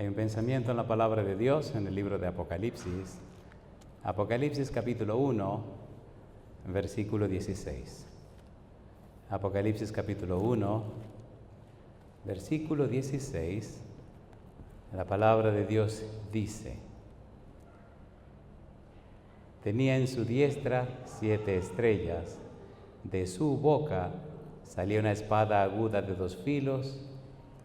Hay un pensamiento en la palabra de Dios en el libro de Apocalipsis. Apocalipsis capítulo 1, versículo 16. Apocalipsis capítulo 1, versículo 16. La palabra de Dios dice: tenía en su diestra 7 estrellas, de su boca salía una espada aguda de 2 filos,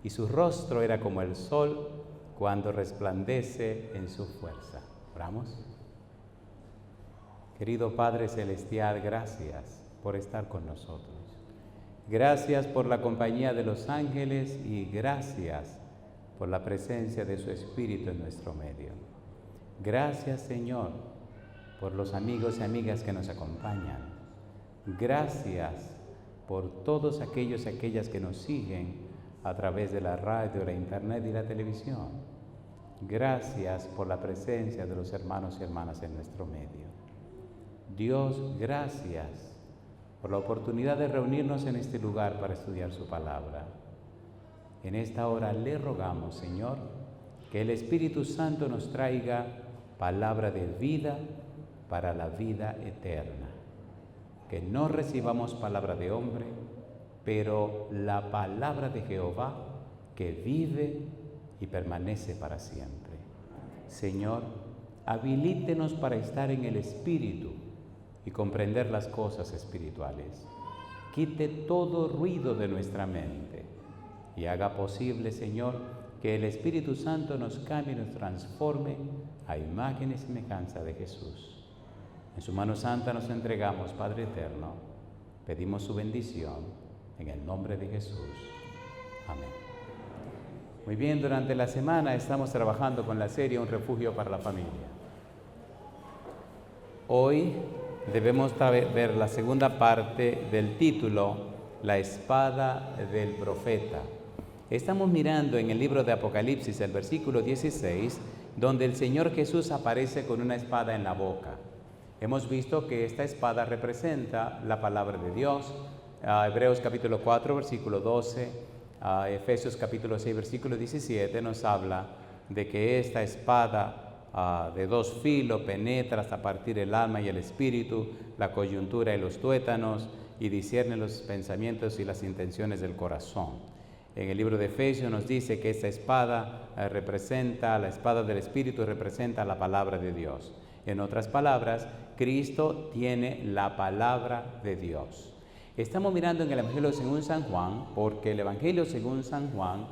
y su rostro era como el sol cuando resplandece en su fuerza. Oramos. Querido Padre Celestial, gracias por estar con nosotros. Gracias por la compañía de los ángeles y gracias por la presencia de su Espíritu en nuestro medio. Gracias, Señor, por los amigos y amigas que nos acompañan. Gracias por todos aquellos y aquellas que nos siguen a través de la radio, la internet y la televisión. Gracias por la presencia de los hermanos y hermanas en nuestro medio. Dios, gracias por la oportunidad de reunirnos en este lugar para estudiar su palabra. En esta hora le rogamos, Señor, que el Espíritu Santo nos traiga palabra de vida para la vida eterna. Que no recibamos palabra de hombre, pero la palabra de Jehová que vive y permanece para siempre. Señor, habilítenos para estar en el Espíritu y comprender las cosas espirituales. Quite todo ruido de nuestra mente y haga posible, Señor, que el Espíritu Santo nos cambie y nos transforme a imagen y semejanza de Jesús. En su mano santa nos entregamos, Padre eterno. Pedimos su bendición en el nombre de Jesús. Amén. Muy bien, durante la semana estamos trabajando con la serie Un refugio para la familia. Hoy debemos ver la segunda parte del título, La espada del profeta. Estamos mirando en el libro de Apocalipsis, el versículo 16, donde el Señor Jesús aparece con una espada en la boca. Hemos visto que esta espada representa la palabra de Dios. Hebreos capítulo 4, versículo 12, Efesios capítulo 6, versículo 17 nos habla de que esta espada de 2 filos penetra hasta partir el alma y el espíritu, la coyuntura y los tuétanos, y discierne los pensamientos y las intenciones del corazón. En el libro de Efesios nos dice que esta espada representa, la espada del espíritu representa la palabra de Dios. En otras palabras, Cristo tiene la palabra de Dios. Estamos mirando en el Evangelio según San Juan, porque el Evangelio según San Juan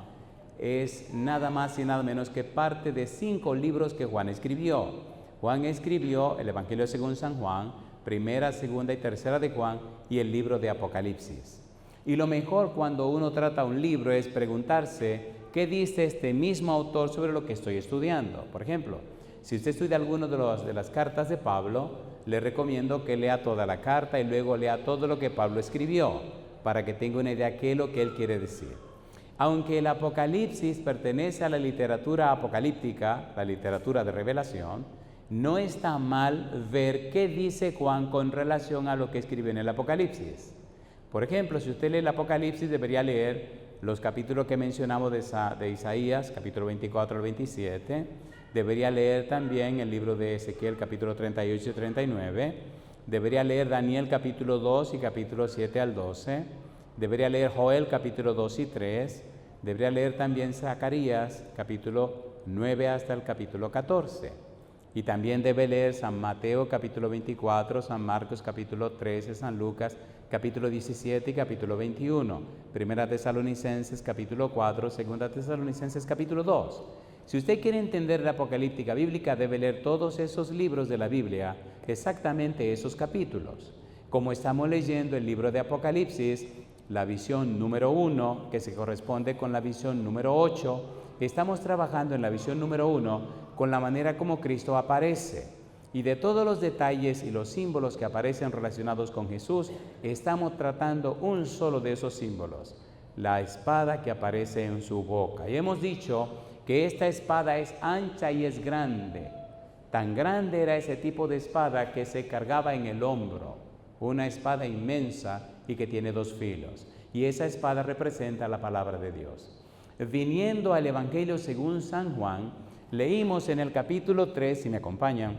es nada más y nada menos que parte de 5 libros que Juan escribió. Juan escribió el Evangelio según San Juan, primera, segunda y tercera de Juan, y el libro de Apocalipsis. Y lo mejor cuando uno trata un libro es preguntarse qué dice este mismo autor sobre lo que estoy estudiando. Por ejemplo, si usted estudia alguno de las cartas de Pablo, le recomiendo que lea toda la carta y luego lea todo lo que Pablo escribió, para que tenga una idea de qué es lo que él quiere decir. Aunque el Apocalipsis pertenece a la literatura apocalíptica, la literatura de revelación, no está mal ver qué dice Juan con relación a lo que escribe en el Apocalipsis. Por ejemplo, si usted lee el Apocalipsis, debería leer los capítulos que mencionamos de Isaías, capítulo 24 al 27, debería leer también el libro de Ezequiel, capítulo 38 y 39, debería leer Daniel, capítulo 2 y capítulo 7 al 12, debería leer Joel, capítulo 2 y 3, debería leer también Zacarías, capítulo 9 hasta el capítulo 14, y también debe leer San Mateo, capítulo 24, San Marcos, capítulo 13, San Lucas, capítulo 17 y capítulo 21, Primera Tesalonicenses, capítulo 4, Segunda Tesalonicenses, capítulo 2. Si usted quiere entender la apocalíptica bíblica, debe leer todos esos libros de la Biblia, exactamente esos capítulos. Como estamos leyendo el libro de Apocalipsis, la visión número 1, que se corresponde con la visión número 8, estamos trabajando en la visión número 1 con la manera como Cristo aparece. Y de todos los detalles y los símbolos que aparecen relacionados con Jesús, estamos tratando un solo de esos símbolos, la espada que aparece en su boca. Y hemos dicho que esta espada es ancha y es grande. Tan grande era ese tipo de espada que se cargaba en el hombro, una espada inmensa y que tiene 2 filos. Y esa espada representa la palabra de Dios. Viniendo al Evangelio según San Juan, leímos en el capítulo 3, si me acompañan,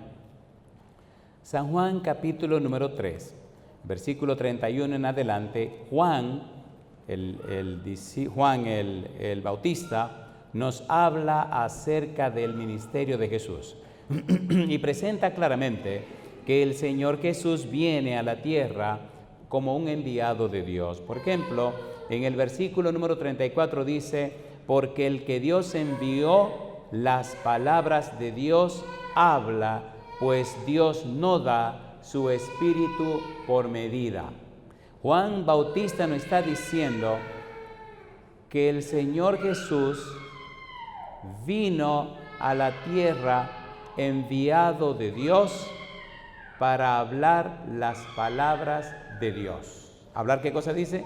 San Juan capítulo número 3, versículo 31 en adelante. Juan, el Bautista, nos habla acerca del ministerio de Jesús y presenta claramente que el Señor Jesús viene a la tierra como un enviado de Dios. Por ejemplo, en el versículo número 34 dice: porque el que Dios envió, las palabras de Dios habla, pues Dios no da su espíritu por medida. Juan Bautista nos está diciendo que el Señor Jesús vino a la tierra enviado de Dios para hablar las palabras de Dios. ¿Hablar qué cosa dice?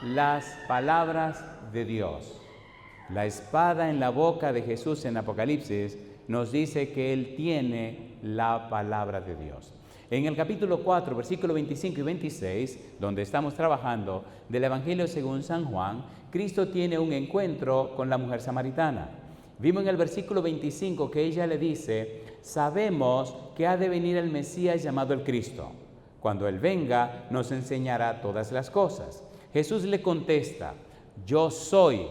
Las palabras de Dios. La espada en la boca de Jesús en Apocalipsis nos dice que Él tiene la palabra de Dios. En el capítulo 4, versículos 25 y 26, donde estamos trabajando del Evangelio según San Juan, Cristo tiene un encuentro con la mujer samaritana. Vimos en el versículo 25 que ella le dice: sabemos que ha de venir el Mesías llamado el Cristo. Cuando Él venga, nos enseñará todas las cosas. Jesús le contesta: yo soy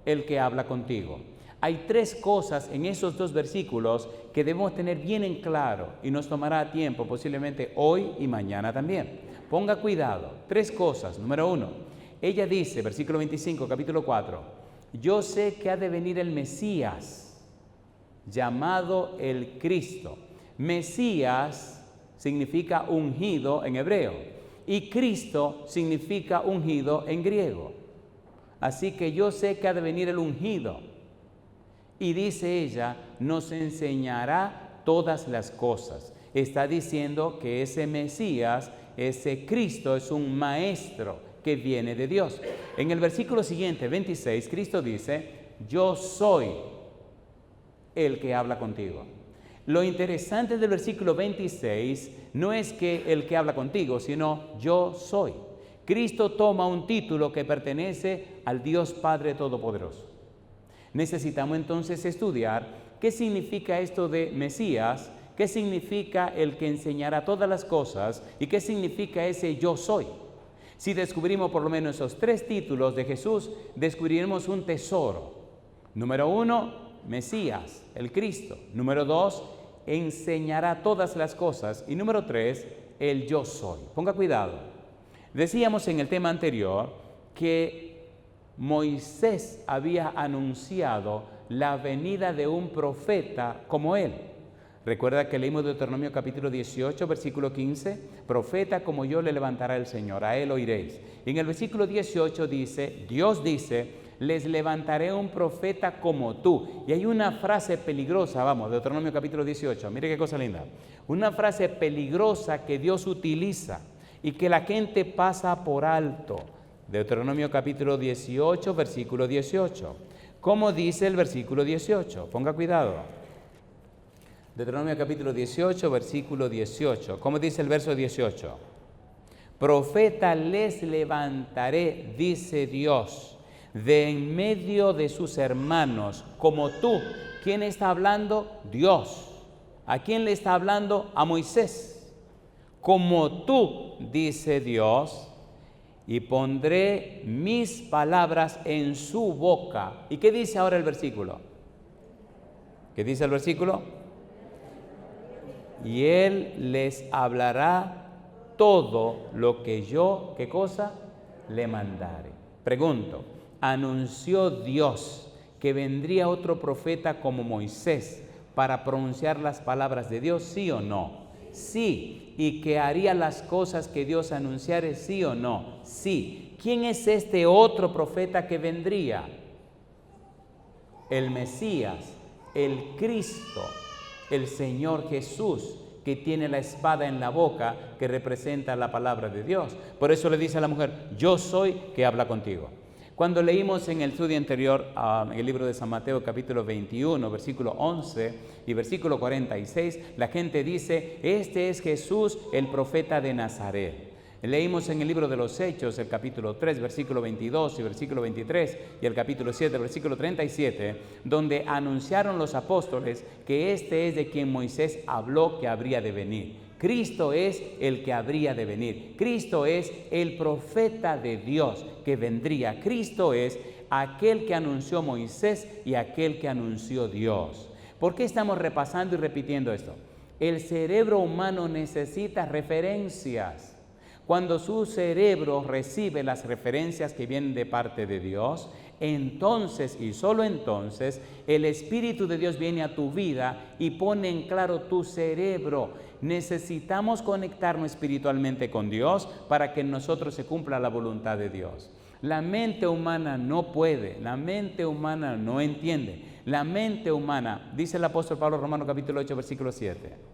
el que habla contigo. Hay tres cosas en esos dos versículos que debemos tener bien en claro y nos tomará tiempo, posiblemente hoy y mañana también. Ponga cuidado, tres cosas. Número uno, ella dice, versículo 25, capítulo 4, yo sé que ha de venir el Mesías, llamado el Cristo. Mesías significa ungido en hebreo y Cristo significa ungido en griego. Así que yo sé que ha de venir el ungido. Y dice ella, nos enseñará todas las cosas. Está diciendo que ese Mesías, ese Cristo, es un maestro que viene de Dios. En el versículo siguiente, 26, Cristo dice: yo soy el que habla contigo. Lo interesante del versículo 26 no es que el que habla contigo, sino yo soy. Cristo toma un título que pertenece al Dios Padre Todopoderoso. Necesitamos entonces estudiar qué significa esto de Mesías, qué significa el que enseñará todas las cosas y qué significa ese yo soy. Si descubrimos por lo menos esos tres títulos de Jesús, descubriremos un tesoro. Número uno, Mesías, el Cristo. Número dos, enseñará todas las cosas. Y número tres, el yo soy. Ponga cuidado. Decíamos en el tema anterior que Moisés había anunciado la venida de un profeta como él. Recuerda que leímos Deuteronomio capítulo 18, versículo 15, profeta como yo le levantará el Señor, a él oiréis. Y en el versículo 18 dice, Dios dice, les levantaré un profeta como tú. Y hay una frase peligrosa, vamos, Deuteronomio capítulo 18, mire qué cosa linda. Una frase peligrosa que Dios utiliza y que la gente pasa por alto. Deuteronomio capítulo 18, versículo 18. ¿Cómo dice el versículo 18? Ponga cuidado. Deuteronomio capítulo 18, versículo 18. ¿Cómo dice el verso 18? Profeta les levantaré, dice Dios, de en medio de sus hermanos, como tú. ¿Quién está hablando? Dios. ¿A quién le está hablando? A Moisés. Como tú, dice Dios, y pondré mis palabras en su boca. ¿Y qué dice ahora el versículo? ¿Qué dice el versículo? Y él les hablará todo lo que yo, ¿qué cosa? Le mandare. Pregunto, ¿anunció Dios que vendría otro profeta como Moisés para pronunciar las palabras de Dios? ¿Sí o no? Sí. ¿Y que haría las cosas que Dios anunciare? ¿Sí o no? Sí. ¿Quién es este otro profeta que vendría? El Mesías, el Cristo, el Señor Jesús, que tiene la espada en la boca, que representa la palabra de Dios. Por eso le dice a la mujer, yo soy que habla contigo. Cuando leímos en el estudio anterior, en el libro de San Mateo, capítulo 21, versículo 11 y versículo 46, la gente dice, este es Jesús, el profeta de Nazaret. Leímos en el libro de los Hechos, el capítulo 3, versículo 22 y versículo 23, y el capítulo 7, versículo 37, donde anunciaron los apóstoles que este es de quien Moisés habló que habría de venir. Cristo es el que habría de venir. Cristo es el profeta de Dios que vendría. Cristo es aquel que anunció Moisés y aquel que anunció Dios. ¿Por qué estamos repasando y repitiendo esto? El cerebro humano necesita referencias. Cuando su cerebro recibe las referencias que vienen de parte de Dios, entonces y solo entonces el Espíritu de Dios viene a tu vida y pone en claro tu cerebro. Necesitamos conectarnos espiritualmente con Dios para que en nosotros se cumpla la voluntad de Dios. La mente humana no puede, la mente humana no entiende. La mente humana, dice el apóstol Pablo, Romanos capítulo 8, versículo 7,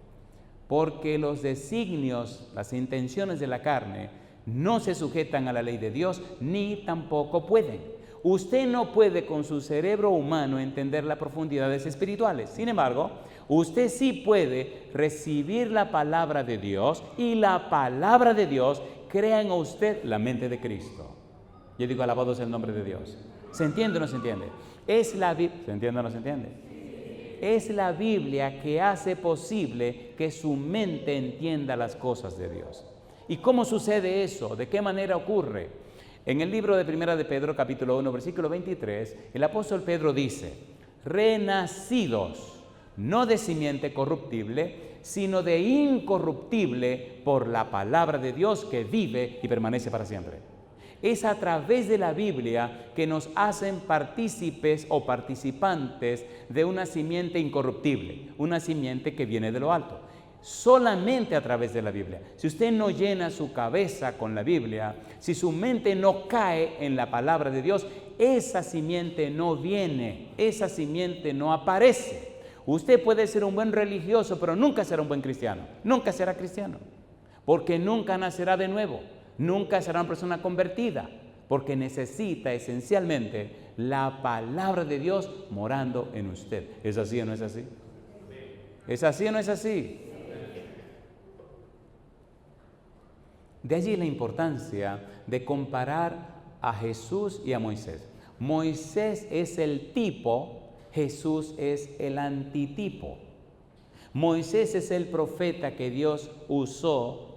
porque los designios, las intenciones de la carne no se sujetan a la ley de Dios, ni tampoco pueden. Usted no puede con su cerebro humano entender las profundidades espirituales. Sin embargo, usted sí puede recibir la palabra de Dios y la palabra de Dios crea en usted la mente de Cristo. Yo digo, alabado sea el nombre de Dios. ¿Se entiende o no se entiende? ¿Se entiende o no se entiende? Es la Biblia que hace posible que su mente entienda las cosas de Dios. ¿Y cómo sucede eso? ¿De qué manera ocurre? En el libro de Primera de Pedro, capítulo 1, versículo 23, el apóstol Pedro dice, renacidos, no de simiente corruptible, sino de incorruptible por la palabra de Dios que vive y permanece para siempre. Es a través de la Biblia que nos hacen partícipes o participantes de una simiente incorruptible, una simiente que viene de lo alto. Solamente a través de la Biblia. Si usted no llena su cabeza con la Biblia, si su mente no cae en la palabra de Dios, esa simiente no viene, esa simiente no aparece. Usted puede ser un buen religioso, pero nunca será un buen cristiano, nunca será cristiano, porque nunca nacerá de nuevo. Nunca será una persona convertida, porque necesita esencialmente la palabra de Dios morando en usted. ¿Es así o no es así? ¿Es así o no es así? De allí la importancia de comparar a Jesús y a Moisés. Moisés es el tipo, Jesús es el antitipo. Moisés es el profeta que Dios usó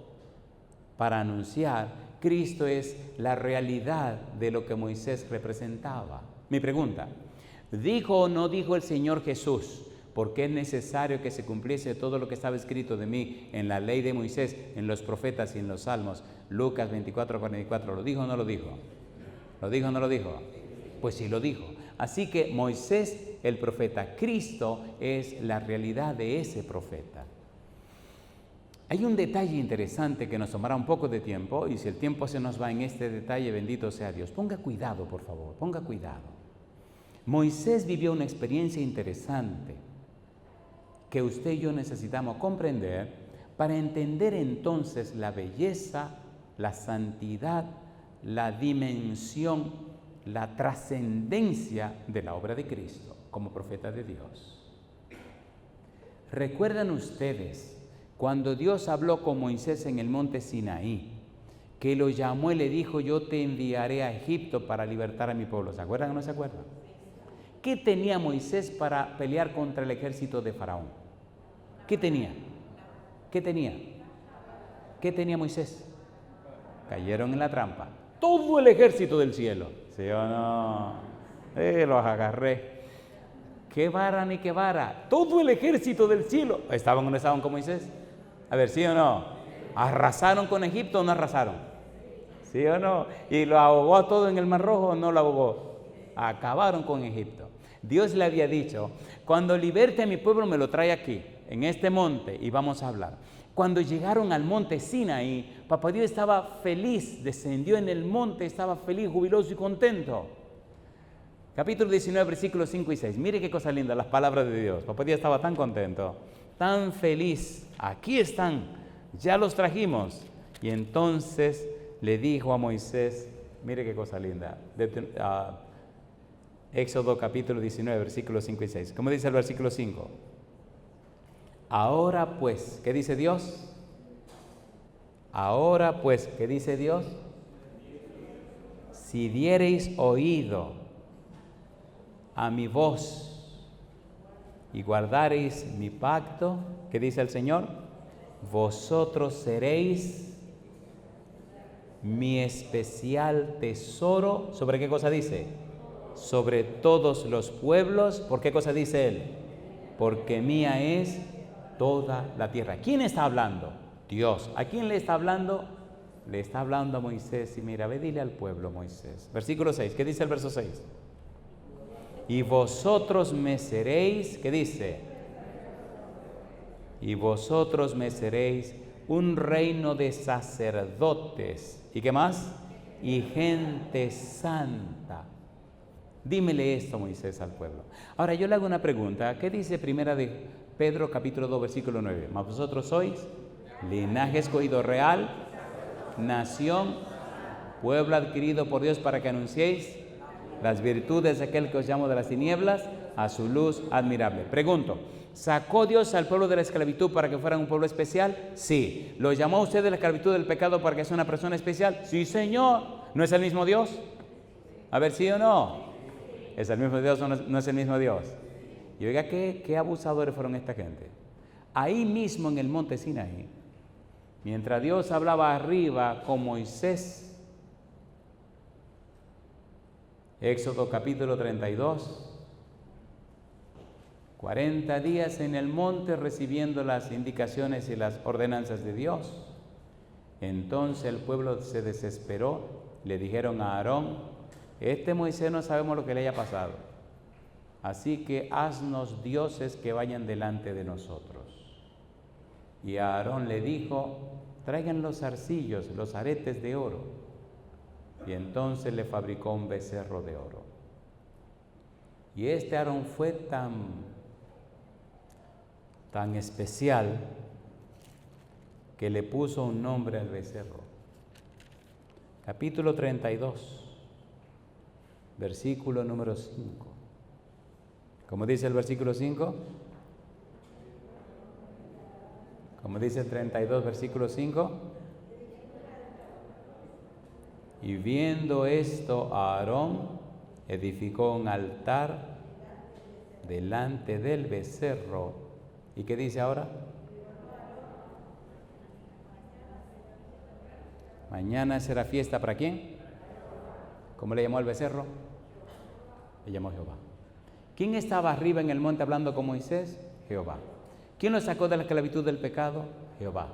para anunciar. Cristo es la realidad de lo que Moisés representaba. Mi pregunta, ¿dijo o no dijo el Señor Jesús, porque es necesario que se cumpliese todo lo que estaba escrito de mí en la ley de Moisés, en los profetas y en los salmos? Lucas 24, 44, ¿lo dijo o no lo dijo? ¿Lo dijo o no lo dijo? Pues sí lo dijo. Así que Moisés, el profeta, Cristo es la realidad de ese profeta. Hay un detalle interesante que nos tomará un poco de tiempo, y si el tiempo se nos va en este detalle, bendito sea Dios. Ponga cuidado, por favor, ponga cuidado. Moisés vivió una experiencia interesante que usted y yo necesitamos comprender para entender entonces la belleza, la santidad, la dimensión, la trascendencia de la obra de Cristo como profeta de Dios. ¿Recuerdan ustedes cuando Dios habló con Moisés en el monte Sinaí, que lo llamó y le dijo, yo te enviaré a Egipto para libertar a mi pueblo? ¿Se acuerdan o no se acuerdan? ¿Qué tenía Moisés para pelear contra el ejército de Faraón? ¿Qué tenía? ¿Qué tenía? ¿Qué tenía Moisés? Cayeron en la trampa. Todo el ejército del cielo. ¿Sí o no? Los agarré. ¿Qué vara ni qué vara? Todo el ejército del cielo. ¿Estaban o no estaban con Moisés? A ver, ¿sí o no? ¿Arrasaron con Egipto o no arrasaron? ¿Sí o no? ¿Y lo ahogó todo en el Mar Rojo o no lo ahogó? Acabaron con Egipto. Dios le había dicho, cuando liberte a mi pueblo me lo trae aquí, en este monte, y vamos a hablar. Cuando llegaron al monte Sinaí, Papá Dios estaba feliz, descendió en el monte, estaba feliz, jubiloso y contento. Capítulo 19, versículos 5 y 6. Mire qué cosa linda, las palabras de Dios. Papá Dios estaba tan contento, tan feliz. Aquí están, ya los trajimos. Y entonces le dijo a Moisés, mire qué cosa linda, Éxodo capítulo 19, versículos 5 y 6. ¿Cómo dice el versículo 5? Ahora pues, ¿qué dice Dios? Ahora pues, ¿qué dice Dios? Si diereis oído a mi voz y guardareis mi pacto, ¿qué dice el Señor? Vosotros seréis mi especial tesoro. ¿Sobre qué cosa dice? Sobre todos los pueblos. ¿Por qué cosa dice Él? Porque mía es toda la tierra. ¿Quién está hablando? Dios. ¿A quién le está hablando? Le está hablando a Moisés. Y mira, ve, dile al pueblo, Moisés. Versículo 6. ¿Qué dice el verso 6? Y vosotros me seréis, ¿qué dice? Y vosotros me seréis un reino de sacerdotes. ¿Y qué más? Y gente santa. Dímele esto, Moisés, al pueblo. Ahora yo le hago una pregunta. ¿Qué dice primera de Pedro capítulo 2 versículo 9? Mas vosotros sois linaje escogido real, nación, pueblo adquirido por Dios para que anunciéis las virtudes de aquel que os llamó de las tinieblas a su luz admirable. Pregunto, ¿sacó Dios al pueblo de la esclavitud para que fueran un pueblo especial? Sí. ¿Lo llamó a usted de la esclavitud del pecado para que sea una persona especial? Sí, Señor. ¿No es el mismo Dios? A ver, ¿sí o no? ¿Es el mismo Dios o no es el mismo Dios? Y oiga, ¿qué abusadores fueron esta gente? Ahí mismo en el monte Sinaí, mientras Dios hablaba arriba con Moisés, Éxodo capítulo 32, 40 días en el monte recibiendo las indicaciones y las ordenanzas de Dios. Entonces el pueblo se desesperó, le dijeron a Aarón: este Moisés no sabemos lo que le haya pasado, así que haznos dioses que vayan delante de nosotros. Y a Aarón le dijo: traigan los zarcillos, los aretes de oro. Y entonces le fabricó un becerro de oro. Y este Aarón fue tan especial que le puso un nombre al becerro. Capítulo 32, versículo número 5. ¿Cómo dice el versículo 5? ¿Cómo dice el 32, versículo 5? Y viendo esto, Aarón edificó un altar delante del becerro. ¿Y qué dice ahora? Mañana será fiesta, ¿para quién? ¿Cómo le llamó al becerro? Le llamó Jehová. ¿Quién estaba arriba en el monte hablando con Moisés? Jehová. ¿Quién lo sacó de la esclavitud del pecado? Jehová.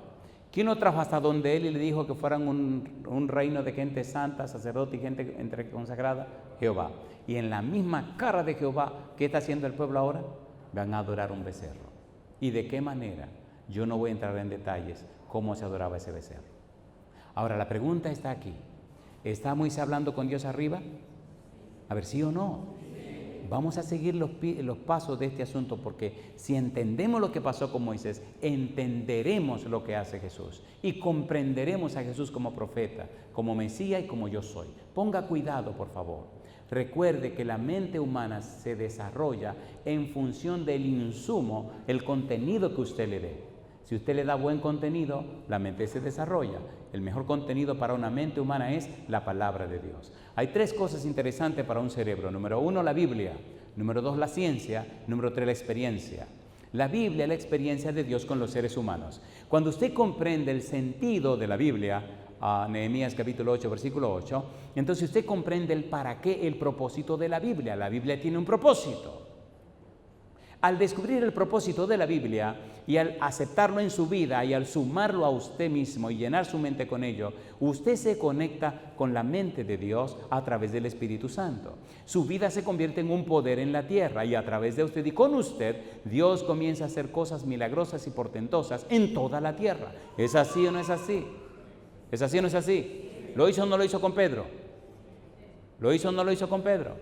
¿Quién lo trajo hasta donde él y le dijo que fueran un reino de gente santa, sacerdote y gente consagrada? Jehová. Y en la misma cara de Jehová, ¿qué está haciendo el pueblo ahora? Van a adorar un becerro. ¿Y de qué manera? Yo no voy a entrar en detalles cómo se adoraba ese becerro. Ahora la pregunta está aquí. ¿Está Moisés hablando con Dios arriba? A ver, ¿sí o no? Vamos a seguir los pasos de este asunto, porque si entendemos lo que pasó con Moisés, entenderemos lo que hace Jesús y comprenderemos a Jesús como profeta, como Mesías y como yo soy. Ponga cuidado, por favor. Recuerde que la mente humana se desarrolla en función del insumo, el contenido que usted le dé. Si usted le da buen contenido, la mente se desarrolla. El mejor contenido para una mente humana es la palabra de Dios. Hay tres cosas interesantes para un cerebro. Número 1, la Biblia. Número 2, la ciencia. Número 3, la experiencia. La Biblia es la experiencia de Dios con los seres humanos. Cuando usted comprende el sentido de la Biblia, Nehemías capítulo 8, versículo 8, entonces usted comprende el para qué, el propósito de la Biblia. La Biblia tiene un propósito. Al descubrir el propósito de la Biblia y al aceptarlo en su vida y al sumarlo a usted mismo y llenar su mente con ello, usted se conecta con la mente de Dios a través del Espíritu Santo. Su vida se convierte en un poder en la tierra y a través de usted y con usted, Dios comienza a hacer cosas milagrosas y portentosas en toda la tierra. ¿Es así o no es así? ¿Es así o no es así? ¿Lo hizo o no lo hizo con Pedro? ¿Lo hizo o no lo hizo con Pedro?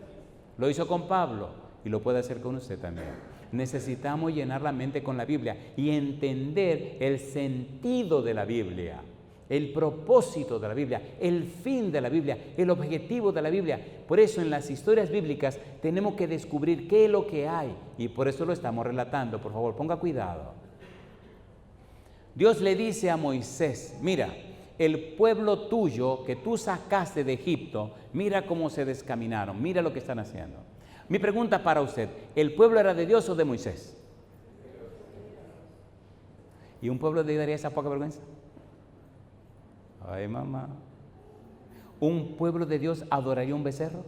¿Lo hizo con Pablo? Y lo puede hacer con usted también. Necesitamos llenar la mente con la Biblia y entender el sentido de la Biblia, el propósito de la Biblia, el fin de la Biblia, el objetivo de la Biblia. Por eso en las historias bíblicas tenemos que descubrir qué es lo que hay y por eso lo estamos relatando. Por favor, ponga cuidado. Dios le dice a Moisés: mira, el pueblo tuyo que tú sacaste de Egipto, mira cómo se descaminaron, mira lo que están haciendo. Mi pregunta para usted, ¿el pueblo era de Dios o de Moisés? ¿Y un pueblo de Dios daría esa poca vergüenza? Ay, mamá. ¿Un pueblo de Dios adoraría un becerro?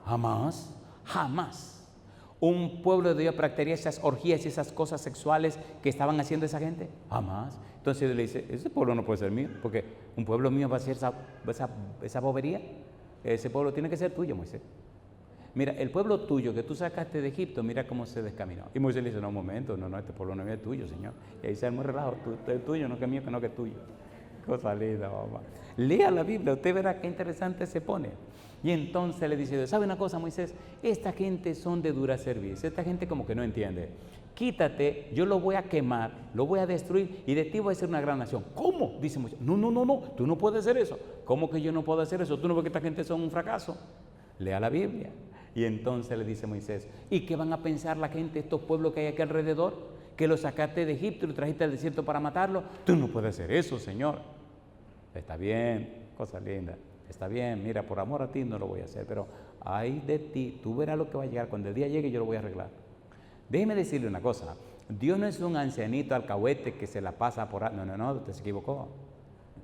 Jamás, jamás. ¿Un pueblo de Dios practicaría esas orgías y esas cosas sexuales que estaban haciendo esa gente? Jamás. Entonces Dios le dice, ese pueblo no puede ser mío, porque un pueblo mío va a hacer esa bobería. Ese pueblo tiene que ser tuyo, Moisés. Mira, el pueblo tuyo que tú sacaste de Egipto, mira cómo se descaminó. Y Moisés le dice, no, un momento, no, este pueblo no es tuyo, Señor. Y ahí se armó el relajo, es tuyo, no que es mío, que no que es tuyo. Cosa linda, mamá. Lea la Biblia, usted verá qué interesante se pone. Y entonces le dice, ¿sabe una cosa, Moisés? Esta gente son de dura servicio, esta gente como que no entiende. Quítate, yo lo voy a quemar, lo voy a destruir y de ti voy a ser una gran nación. ¿Cómo? Dice Moisés, no, tú no puedes hacer eso. ¿Cómo que yo no puedo hacer eso? ¿Tú no ves que esta gente son un fracaso? Lea la Biblia. Y entonces le dice Moisés, ¿y qué van a pensar la gente, estos pueblos que hay aquí alrededor? Que los sacaste de Egipto y los trajiste al desierto para matarlo. Tú no puedes hacer eso, Señor. Está bien, cosa linda. Está bien, mira, por amor a ti no lo voy a hacer, pero ay de ti, tú verás lo que va a llegar. Cuando el día llegue yo lo voy a arreglar. Déjeme decirle una cosa, Dios no es un ancianito alcahuete que se la pasa por... No, usted se equivocó.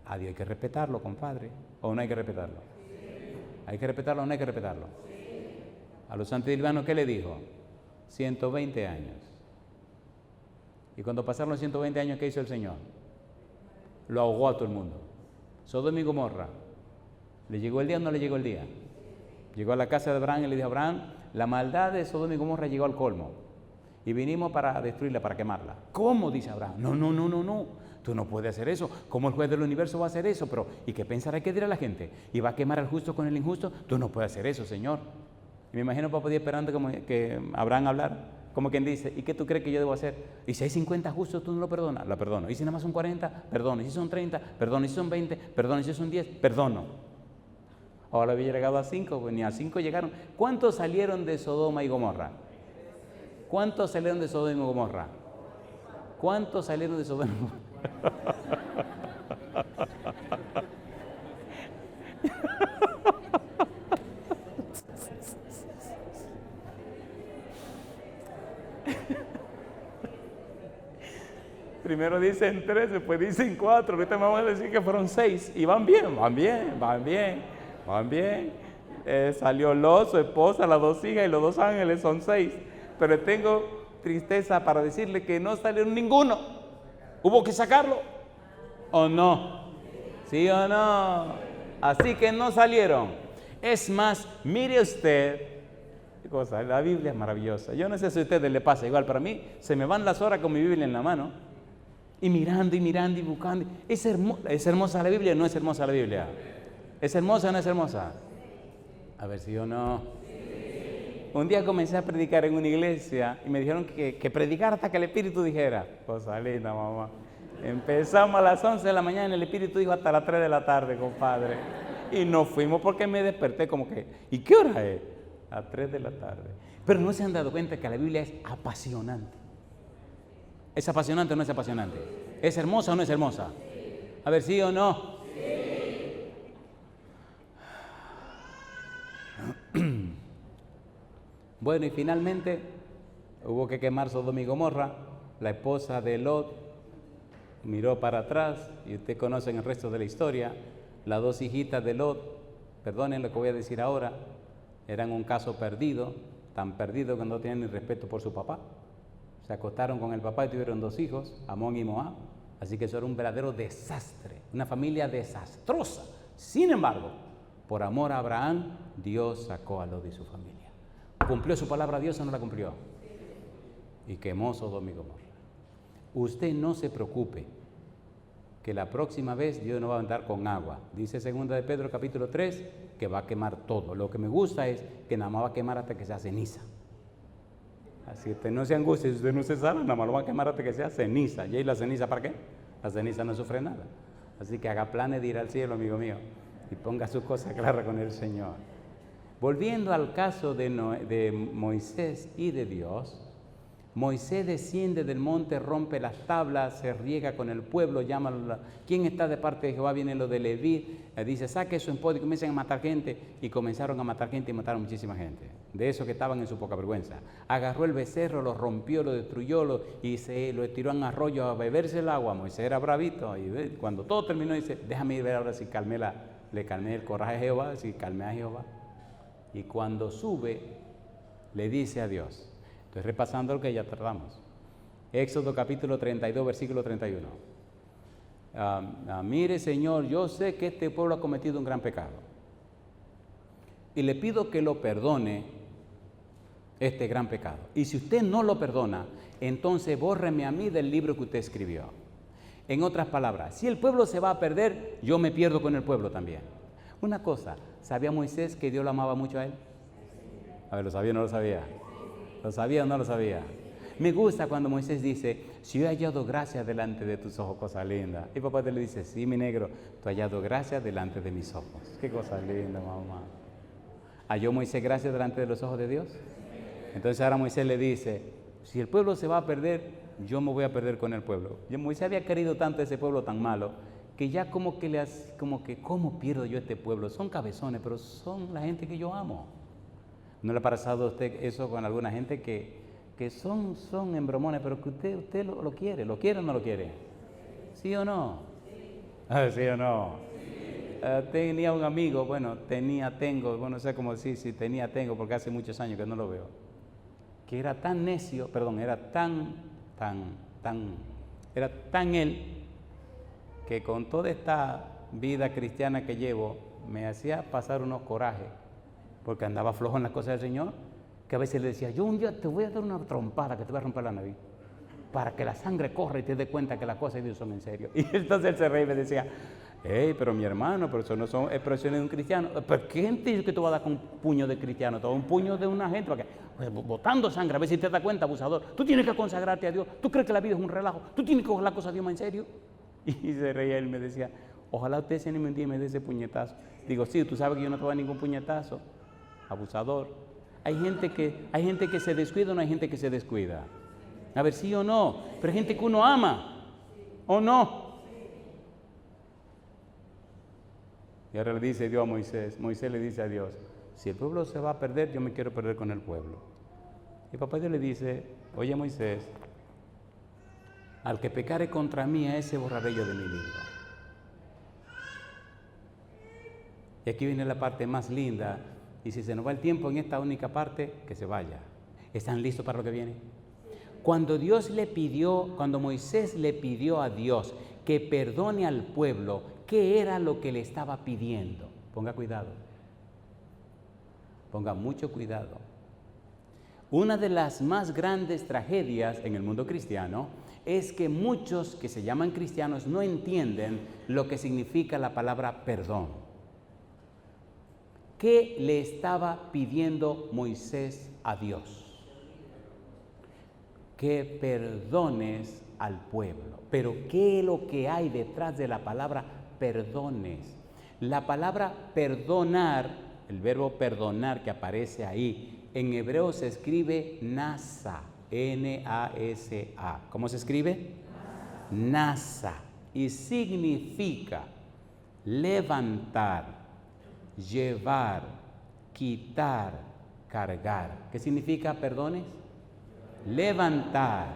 A Dios hay que respetarlo, compadre, ¿o no hay que respetarlo? Sí. ¿Hay que respetarlo o no hay que respetarlo? Sí. A los antediluvianos, ¿qué le dijo? 120 años. Y cuando pasaron los 120 años, ¿qué hizo el Señor? Lo ahogó a todo el mundo. Sodoma y Gomorra. ¿Le llegó el día o no le llegó el día? Llegó a la casa de Abraham y le dijo a Abraham, la maldad de Sodoma y Gomorra llegó al colmo. Y vinimos para destruirla, para quemarla. ¿Cómo? Dice Abraham. No. Tú no puedes hacer eso. ¿Cómo el juez del universo va a hacer eso? Pero, ¿y qué pensará que dirá la gente? ¿Y va a quemar al justo con el injusto? Tú no puedes hacer eso, Señor. Y me imagino papá Dios esperando como que Abraham hablara. Como quien dice, ¿y qué tú crees que yo debo hacer? Y si hay 50 justos, ¿tú no lo perdonas? La perdono. ¿Y si nada más son 40? Perdono. ¿Y si son 30? Perdono. ¿Y si son 20? Perdono. ¿Y si son 10? Perdono. Ahora había llegado a 5, pues ni a 5 llegaron. ¿Cuántos salieron de Sodoma y Gomorra? ¿Cuántos salieron de Sodoma y Gomorra? ¿Cuántos salieron de Sodoma y Gomorra? Primero dicen 3, después dicen 4, ahorita me van a decir que fueron 6 y van bien. Salió Lot, su esposa, las 2 hijas y los 2 ángeles, son 6. Pero tengo tristeza para decirle que no salieron ninguno. Hubo que sacarlo. ¿O no? ¿Sí o no? Así que no salieron. Es más, mire usted, cosa, la Biblia es maravillosa. Yo no sé si a ustedes le pasa igual, pero a mí se me van las horas con mi Biblia en la mano. Y mirando y buscando. ¿Es hermosa la Biblia o no es hermosa la Biblia? ¿Es hermosa o no es hermosa? A ver si yo no. Un día comencé a predicar en una iglesia y me dijeron que predicara hasta que el Espíritu dijera. Cosa linda, mamá. Empezamos a las 11 de la mañana y el Espíritu dijo hasta las 3 de la tarde, compadre. Y nos fuimos porque me desperté como que, ¿y qué hora es? A 3 de la tarde. Pero no se han dado cuenta que la Biblia es apasionante. ¿Es apasionante o no es apasionante? ¿Es hermosa o no es hermosa? A ver, ¿sí o no? Bueno, y finalmente hubo que quemar Sodoma y Gomorra. La esposa de Lot miró para atrás, y ustedes conocen el resto de la historia. Las 2 hijitas de Lot, perdonen lo que voy a decir ahora, eran un caso perdido, tan perdido que no tenían ni respeto por su papá. Se acostaron con el papá y tuvieron 2 hijos, Amón y Moab. Así que eso era un verdadero desastre, una familia desastrosa. Sin embargo, por amor a Abraham, Dios sacó a Lot y su familia. ¿Cumplió su palabra Dios o no la cumplió? Y quemó Sodoma y Gomorra. Usted no se preocupe, que la próxima vez Dios no va a andar con agua. Dice 2 de Pedro capítulo 3 que va a quemar todo. Lo que me gusta es que nada más va a quemar hasta que sea ceniza. Así que usted no se angustie, si usted no se sana, nada más lo va a quemar hasta que sea ceniza. ¿Y la ceniza para qué? La ceniza no sufre nada. Así que haga planes de ir al cielo, amigo mío, y ponga sus cosas claras con el Señor. Volviendo al caso de Moisés y de Dios, Moisés desciende del monte, rompe las tablas, se riega con el pueblo, llama a ¿quién está de parte de Jehová? Viene lo de Leví, dice, saque su espada y comiencen a matar gente. Y comenzaron a matar gente y mataron muchísima gente, de esos que estaban en su poca vergüenza. Agarró el becerro, lo rompió, lo destruyó y se lo tiró en arroyo a beberse el agua. Moisés era bravito y cuando todo terminó dice, déjame ir a ver ahora si le calmé el coraje a Jehová, si calmé a Jehová. Y cuando sube, le dice a Dios. Estoy repasando lo que ya tratamos. Éxodo capítulo 32, versículo 31. Mire, Señor, yo sé que este pueblo ha cometido un gran pecado. Y le pido que lo perdone este gran pecado. Y si usted no lo perdona, entonces bórreme a mí del libro que usted escribió. En otras palabras, si el pueblo se va a perder, yo me pierdo con el pueblo también. Una cosa, ¿sabía Moisés que Dios lo amaba mucho a él? A ver, ¿lo sabía o no lo sabía? ¿Lo sabía o no lo sabía? Me gusta cuando Moisés dice, si yo he hallado gracia delante de tus ojos, cosa linda. Y papá te le dice, sí, mi negro, tú has hallado gracia delante de mis ojos. Qué cosa linda, mamá. ¿Halló Moisés gracia delante de los ojos de Dios? Entonces ahora Moisés le dice, si el pueblo se va a perder, yo me voy a perder con el pueblo. Moisés había querido tanto a ese pueblo tan malo, que ya como que, ¿cómo pierdo yo a este pueblo? Son cabezones, pero son la gente que yo amo. ¿No le ha pasado a usted eso con alguna gente que son embromones, pero que usted lo quiere? ¿Lo quiere o no lo quiere? ¿Sí o no? ¿Sí o no? Tenía un amigo, bueno, tengo, no sé cómo decir si tengo, porque hace muchos años que no lo veo, que era tan necio, era tan él, que con toda esta vida cristiana que llevo, me hacía pasar unos corajes, porque andaba flojo en las cosas del Señor, que a veces le decía, yo un día te voy a dar una trompada que te voy a romper la nariz, para que la sangre corra y te des cuenta que las cosas de Dios son en serio. Y entonces él se reía y me decía, pero mi hermano, pero eso no son expresiones de un cristiano. ¿Pero qué gente dice que te va a dar con un puño de cristiano? Te va a dar un puño de una gente, para que, botando sangre, a ver si te das cuenta, abusador. Tú tienes que consagrarte a Dios. ¿Tú crees que la vida es un relajo? ¿Tú tienes que coger las cosas de Dios más en serio? Y se reía él y me decía, ojalá usted se anime un día y me dé ese puñetazo. Digo, sí, tú sabes que yo no te voy a dar ningún puñetazo, abusador. Hay gente que se descuida o no hay gente que se descuida. A ver, sí o no, pero hay gente que uno ama, ¿o no? Y ahora le dice Dios a Moisés le dice a Dios, si el pueblo se va a perder, yo me quiero perder con el pueblo. Y papá Dios le dice, oye Moisés, al que pecare contra mí, a ese borraré yo de mi libro. Y aquí viene la parte más linda, y si se nos va el tiempo en esta única parte, que se vaya. ¿Están listos para lo que viene? Cuando Moisés le pidió a Dios que perdone al pueblo, ¿qué era lo que le estaba pidiendo? Ponga cuidado. Ponga mucho cuidado. Una de las más grandes tragedias en el mundo cristiano es que muchos que se llaman cristianos no entienden lo que significa la palabra perdón. ¿Qué le estaba pidiendo Moisés a Dios? Que perdones al pueblo. Pero ¿qué es lo que hay detrás de la palabra perdones? La palabra perdonar, el verbo perdonar que aparece ahí, en hebreo se escribe nasa, N-A-S-A. ¿Cómo se escribe? Nasa. Y significa levantar, llevar, quitar, cargar. ¿Qué significa perdones? Levantar,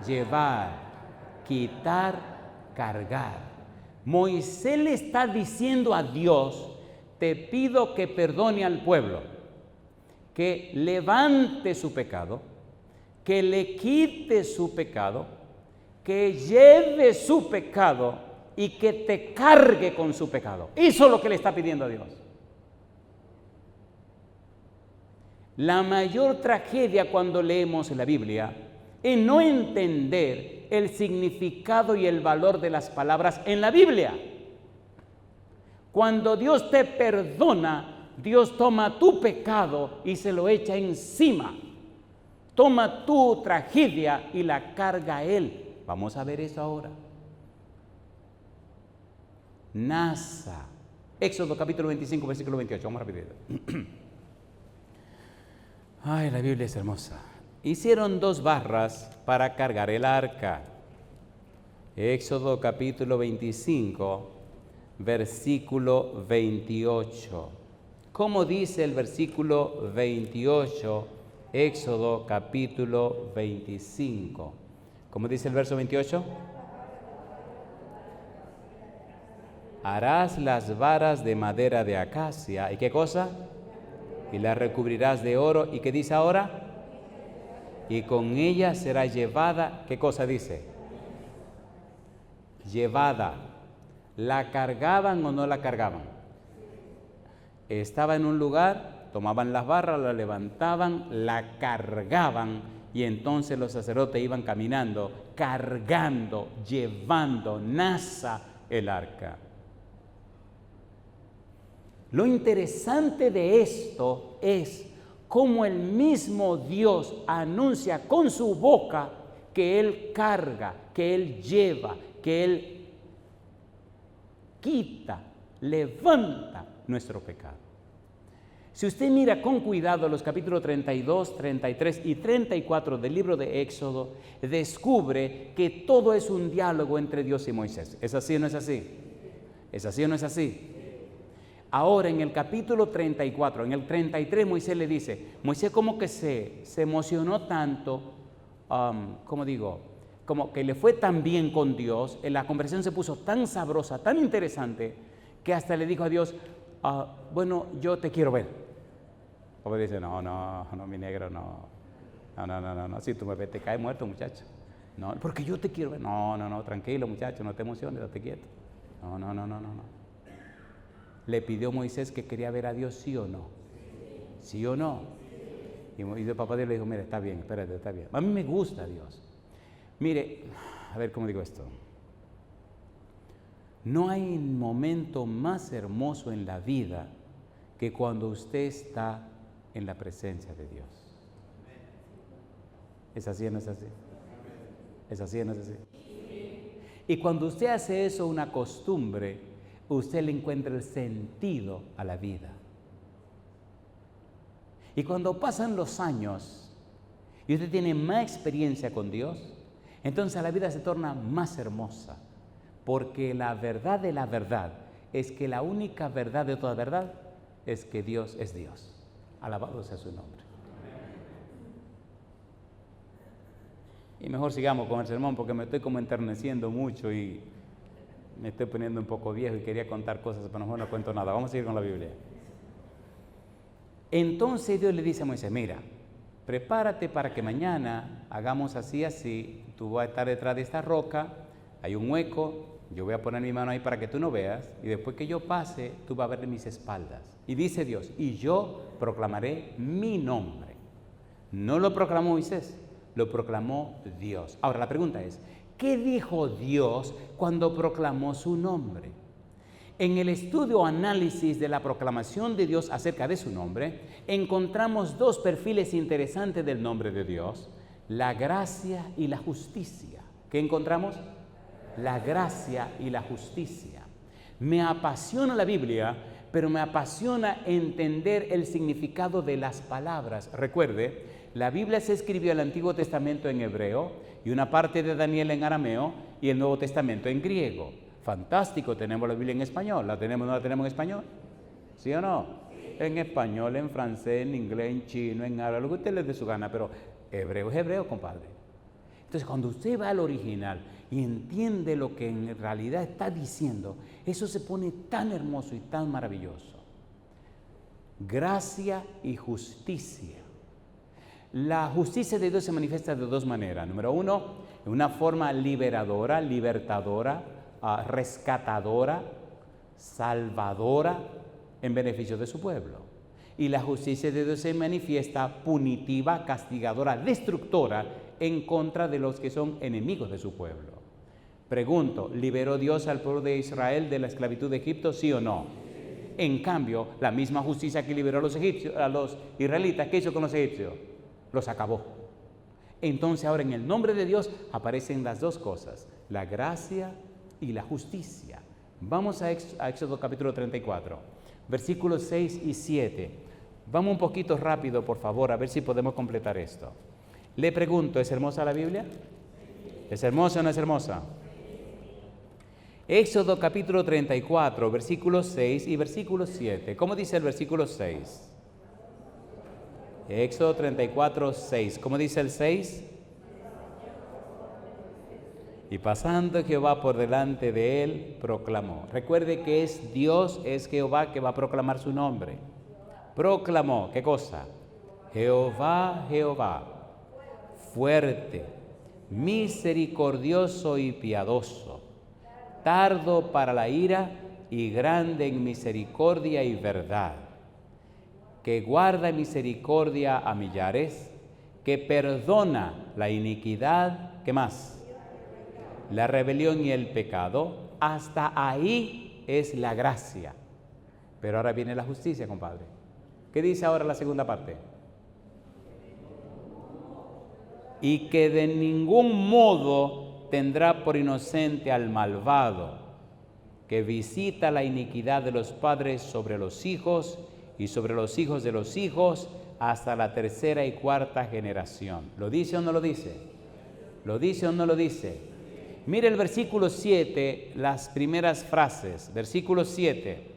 llevar, quitar, cargar. Moisés le está diciendo a Dios, te pido que perdone al pueblo, que levante su pecado, que le quite su pecado, que lleve su pecado y que te cargue con su pecado. Eso es lo que le está pidiendo a Dios. La mayor tragedia cuando leemos la Biblia es no entender el significado y el valor de las palabras en la Biblia. Cuando Dios te perdona, Dios toma tu pecado y se lo echa encima. Toma tu tragedia y la carga a Él. Vamos a ver eso ahora. Nasa. Éxodo capítulo 25, versículo 28. Vamos rapidito. Ay, la Biblia es hermosa. hicieron 2 barras para cargar el arca. Éxodo capítulo 25, versículo 28. ¿Cómo dice el versículo 28? Éxodo capítulo 25. ¿Cómo dice el verso 28? Harás las varas de madera de acacia. ¿Y qué cosa? Y las recubrirás de oro. ¿Y qué dice ahora? Y con ella será llevada. ¿Qué cosa dice? Llevada. ¿La cargaban o no la cargaban? Estaba en un lugar, tomaban las barras, la levantaban, la cargaban y entonces los sacerdotes iban caminando, cargando, llevando, nasa el arca. Lo interesante de esto es cómo el mismo Dios anuncia con su boca que Él carga, que Él lleva, que Él quita, levanta nuestro pecado. Si usted mira con cuidado los capítulos 32, 33 y 34 del libro de Éxodo, descubre que todo es un diálogo entre Dios y Moisés. ¿Es así o no es así? ¿Es así o no es así? Ahora en el capítulo 34, en el 33 Moisés le dice, Moisés como que se emocionó tanto, como que le fue tan bien con Dios, la conversación se puso tan sabrosa, tan interesante, que hasta le dijo a Dios, bueno, yo te quiero ver. Como dice, no, mi negro, no, si tú me ves te caes muerto, muchacho. No, porque yo te quiero ver. No, tranquilo, muchacho, no te emociones, date quieto. No. Le pidió Moisés que quería ver a Dios, ¿sí o no? ¿Sí o no? Y el papá Dios le dijo, mira, está bien, espérate, está bien. A mí me gusta Dios. Mire, a ver cómo digo esto. No hay momento más hermoso en la vida que cuando usted está en la presencia de Dios. ¿Es así o no es así? ¿Es así o no es así? Y cuando usted hace eso una costumbre, usted le encuentra el sentido a la vida. Y cuando pasan los años y usted tiene más experiencia con Dios, entonces la vida se torna más hermosa, porque la verdad de la verdad es que la única verdad de toda verdad es que Dios es Dios. Alabado sea su nombre. Y mejor sigamos con el sermón porque me estoy como enterneciendo mucho y me estoy poniendo un poco viejo y quería contar cosas, pero mejor no cuento nada. Vamos a seguir con la Biblia. Entonces Dios le dice a Moisés, mira, prepárate para que mañana hagamos así, tú vas a estar detrás de esta roca, hay un hueco, yo voy a poner mi mano ahí para que tú no veas, y después que yo pase, tú vas a ver mis espaldas. Y dice Dios, y yo proclamaré mi nombre. No lo proclamó Moisés, lo proclamó Dios. Ahora la pregunta es, ¿qué dijo Dios cuando proclamó su nombre? En el estudio o análisis de la proclamación de Dios acerca de su nombre, encontramos 2 perfiles interesantes del nombre de Dios, la gracia y la justicia. ¿Qué encontramos? La gracia y la justicia. Me apasiona la Biblia, pero me apasiona entender el significado de las palabras. Recuerde, la Biblia se escribió el Antiguo Testamento en hebreo y una parte de Daniel en arameo y el Nuevo Testamento en griego. Fantástico, tenemos la Biblia en español. ¿La tenemos o no la tenemos en español? ¿Sí o no? En español, en francés, en inglés, en chino, en árabe, lo que usted le dé su gana, pero hebreo es hebreo, compadre. Entonces, cuando usted va al original y entiende lo que en realidad está diciendo, eso se pone tan hermoso y tan maravilloso. Gracia y justicia. La justicia de Dios se manifiesta de 2 maneras. Número 1, en una forma liberadora, libertadora, rescatadora, salvadora, en beneficio de su pueblo. Y la justicia de Dios se manifiesta punitiva, castigadora, destructora, en contra de los que son enemigos de su pueblo. Pregunto, ¿liberó Dios al pueblo de Israel de la esclavitud de Egipto, sí o no? En cambio, la misma justicia que liberó a los israelitas, ¿qué hizo con los egipcios? Los acabó. Entonces ahora en el nombre de Dios aparecen las 2 cosas, la gracia y la justicia. Vamos a Éxodo capítulo 34, versículos 6 y 7. Vamos un poquito rápido, por favor, a ver si podemos completar esto. Le pregunto, ¿es hermosa la Biblia? ¿Es hermosa o no es hermosa? Éxodo capítulo 34, versículos 6 y versículo 7. ¿Cómo dice el versículo 6? Éxodo 34, 6. ¿Cómo dice el 6? Y pasando Jehová por delante de él, proclamó. Recuerde que es Dios, es Jehová que va a proclamar su nombre. Proclamó, ¿qué cosa? Jehová, Jehová, fuerte, misericordioso y piadoso, tardo para la ira y grande en misericordia y verdad, que guarda misericordia a millares, que perdona la iniquidad, ¿qué más? La rebelión y el pecado. Hasta ahí es la gracia. Pero ahora viene la justicia, compadre. ¿Qué dice ahora la segunda parte? Y que de ningún modo tendrá por inocente al malvado, que visita la iniquidad de los padres sobre los hijos y sobre los hijos de los hijos hasta la tercera y cuarta generación. ¿Lo dice o no lo dice? ¿Lo dice o no lo dice? Mire el versículo 7, las primeras frases. Versículo 7,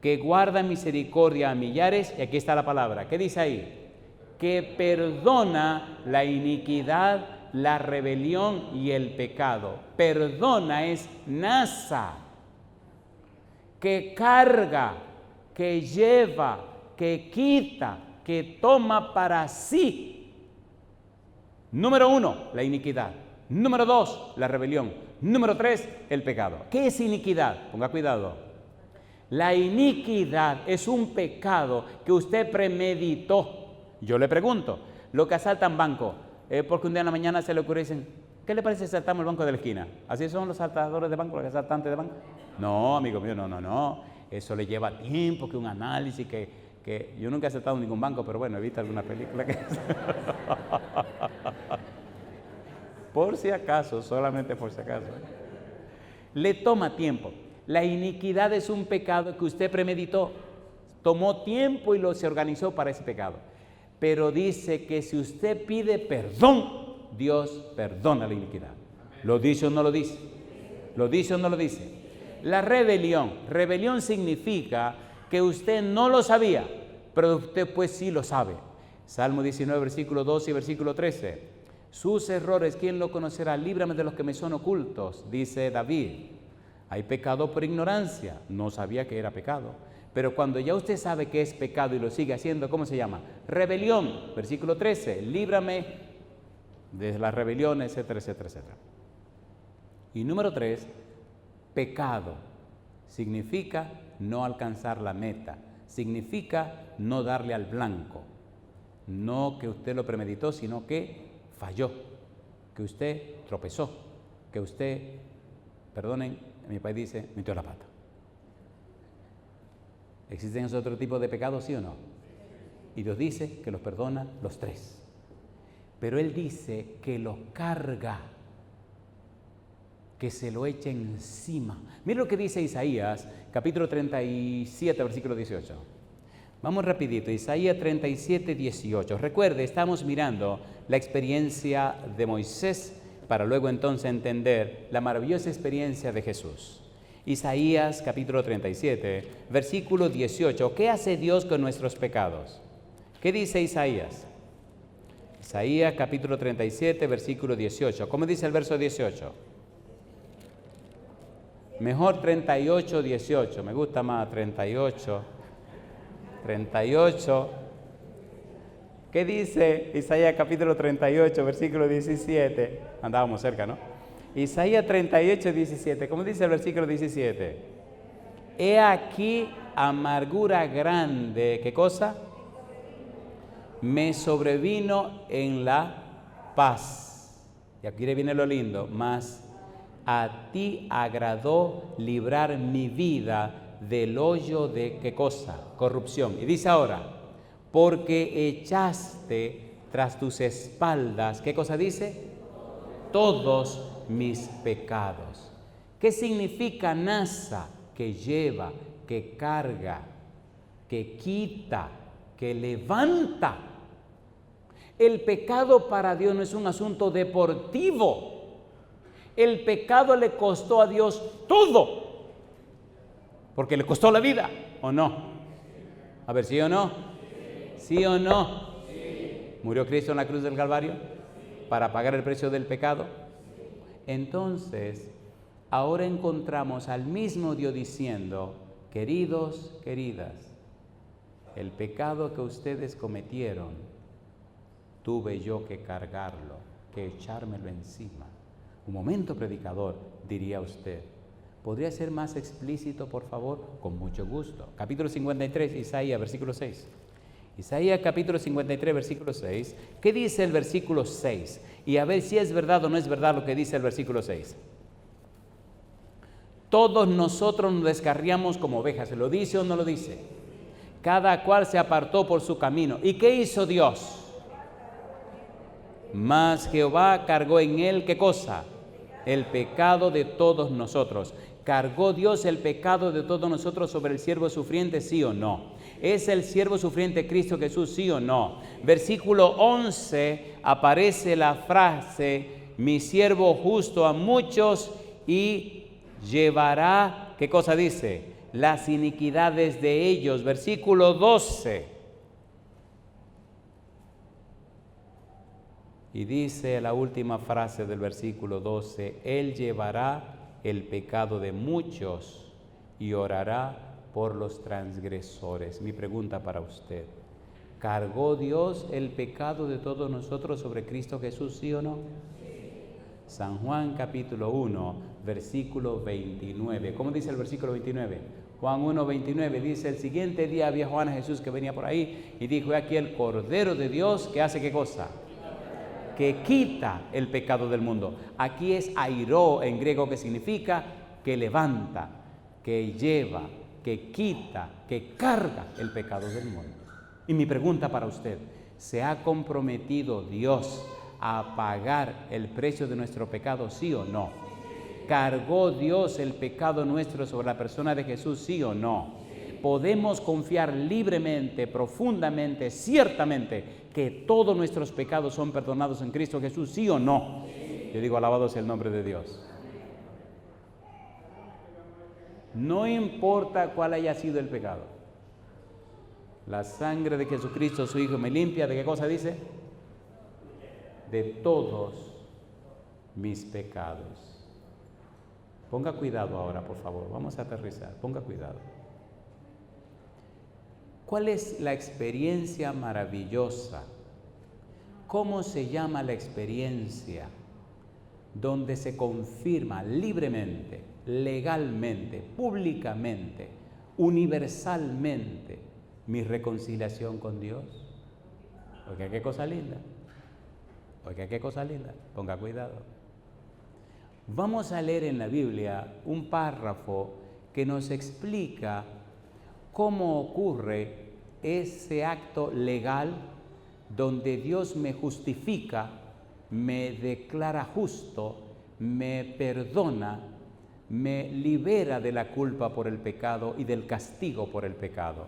que guarda misericordia a millares, y aquí está la palabra. ¿Qué dice ahí? Que perdona la iniquidad, la rebelión y el pecado. Perdona es nasa, que carga, que lleva, que quita, que toma para sí. Número 1, la iniquidad. Número 2, la rebelión. Número 3, el pecado. ¿Qué es iniquidad? Ponga cuidado. La iniquidad es un pecado que usted premeditó. Yo le pregunto, los que asaltan banco, porque un día en la mañana se le ocurre y dicen, ¿qué le parece si asaltamos el banco de la esquina? ¿Así son los asaltadores de banco, los asaltantes de banco? No, amigo mío, no. Eso le lleva tiempo, que un análisis, que yo nunca he asaltado ningún banco, pero bueno, he visto alguna película que... Por si acaso, solamente por si acaso. Le toma tiempo. La iniquidad es un pecado que usted premeditó. Tomó tiempo y se organizó para ese pecado. Pero dice que si usted pide perdón, Dios perdona la iniquidad. ¿Lo dice o no lo dice? ¿Lo dice o no lo dice? La rebelión. Rebelión significa que usted no lo sabía, pero usted pues sí lo sabe. Salmo 19, versículo 12 y versículo 13. Sus errores, ¿quién lo conocerá? Líbrame de los que me son ocultos, dice David. Hay pecado por ignorancia, no sabía que era pecado. Pero cuando ya usted sabe que es pecado y lo sigue haciendo, ¿cómo se llama? Rebelión, versículo 13, líbrame de las rebeliones, etcétera, etcétera, etcétera. Y número 3, pecado. Significa no alcanzar la meta, significa no darle al blanco. No que usted lo premeditó, sino que falló, que usted tropezó, que usted, perdonen, en mi país dice, metió la pata. ¿Existen esos otro tipo de pecados, sí o no? Y Dios dice que los perdona los 3. Pero Él dice que los carga, que se lo eche encima. Mira lo que dice Isaías, capítulo 37, versículo 18. Vamos rapidito, Isaías 37, 18. Recuerde, estamos mirando la experiencia de Moisés para luego entonces entender la maravillosa experiencia de Jesús. Isaías capítulo 37, versículo 18. ¿Qué hace Dios con nuestros pecados? ¿Qué dice Isaías? Isaías capítulo 37, versículo 18. ¿Cómo dice el verso 18? Mejor 38, 18. Me gusta más 38. 38. ¿Qué dice Isaías capítulo 38, versículo 17? Andábamos cerca, ¿no? Isaías 38, 17. ¿Cómo dice el versículo 17? He aquí amargura grande. ¿Qué cosa? Me sobrevino en la paz. Y aquí viene lo lindo. Mas a ti agradó librar mi vida del hoyo de ¿qué cosa? Corrupción. Y dice ahora, porque echaste tras tus espaldas, ¿qué cosa dice? Todos mis pecados. ¿Qué significa nasa? Que lleva, que carga, que quita, que levanta. El pecado para Dios no es un asunto deportivo. El pecado le costó a Dios todo, porque le costó la vida, ¿o no? A ver, ¿sí o no? ¿Sí o no? ¿Murió Cristo en la cruz del Calvario para pagar el precio del pecado? Entonces, ahora encontramos al mismo Dios diciendo: queridos, queridas, el pecado que ustedes cometieron, tuve yo que cargarlo, que echármelo encima. Un momento, predicador, diría usted. ¿Podría ser más explícito, por favor? Con mucho gusto. Capítulo 53, Isaías, versículo 6. Isaías capítulo 53, versículo 6. ¿Qué dice el versículo 6? Y a ver si es verdad o no es verdad lo que dice el versículo 6. Todos nosotros nos descarriamos como ovejas. ¿Se lo dice o no lo dice? Cada cual se apartó por su camino. ¿Y qué hizo Dios? Mas Jehová cargó en él, ¿qué cosa? El pecado de todos nosotros. ¿Cargó Dios el pecado de todos nosotros sobre el siervo sufriente, sí o no? ¿Es el siervo sufriente Cristo Jesús, sí o no? Versículo 11 aparece la frase: mi siervo justo a muchos y llevará, ¿qué cosa dice? Las iniquidades de ellos. Versículo 12. Y dice la última frase del versículo 12: Él llevará el pecado de muchos y orará por los transgresores. Mi pregunta para usted: ¿cargó Dios el pecado de todos nosotros sobre Cristo Jesús, sí o no? San Juan capítulo 1, versículo 29. ¿Cómo dice el versículo 29? Juan 1, 29 dice: el siguiente día había Juan a Jesús que venía por ahí y dijo: he aquí el Cordero de Dios que hace ¿qué cosa? Que quita el pecado del mundo. Aquí es airó en griego, que significa que levanta, que lleva, que quita, que carga el pecado del mundo. Y mi pregunta para usted: ¿se ha comprometido Dios a pagar el precio de nuestro pecado, sí o no? ¿Cargó Dios el pecado nuestro sobre la persona de Jesús, sí o no? Podemos confiar libremente, profundamente, ciertamente, que todos nuestros pecados son perdonados en Cristo Jesús, ¿sí o no? Yo digo, alabado sea el nombre de Dios. No importa cuál haya sido el pecado. La sangre de Jesucristo, su Hijo, me limpia, ¿de qué cosa dice? De todos mis pecados. Ponga cuidado ahora, por favor. Vamos a aterrizar. Ponga cuidado. ¿Cuál es la experiencia maravillosa? ¿Cómo se llama la experiencia donde se confirma libremente, legalmente, públicamente, universalmente mi reconciliación con Dios? Oiga, qué cosa linda. Oiga, qué cosa linda. Ponga cuidado. Vamos a leer en la Biblia un párrafo que nos explica cómo ocurre ese acto legal donde Dios me justifica, me declara justo, me perdona, me libera de la culpa por el pecado y del castigo por el pecado,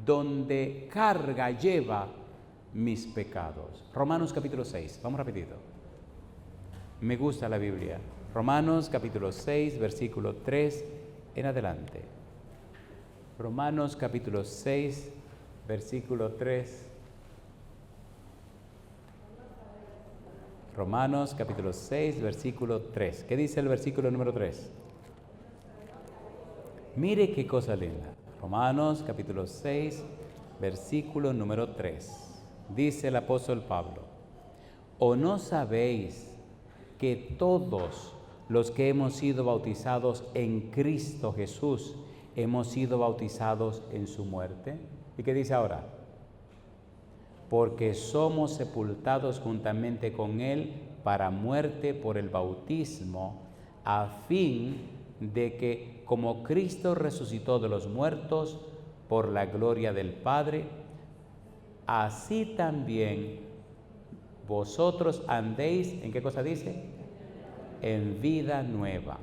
donde carga, lleva mis pecados. Romanos capítulo 6, vamos rapidito. Me gusta la Biblia. Romanos capítulo 6, versículo 3 en adelante. Romanos capítulo 6, versículo 3. Romanos capítulo 6, versículo 3. ¿Qué dice el versículo número 3? Mire qué cosa linda. Romanos capítulo 6, versículo número 3. Dice el apóstol Pablo: ¿o no sabéis que todos los que hemos sido bautizados en Cristo Jesús hemos sido bautizados en su muerte? ¿Y qué dice ahora? Porque somos sepultados juntamente con Él para muerte por el bautismo, a fin de que, como Cristo resucitó de los muertos por la gloria del Padre, así también vosotros andéis, ¿en qué cosa dice? En vida nueva.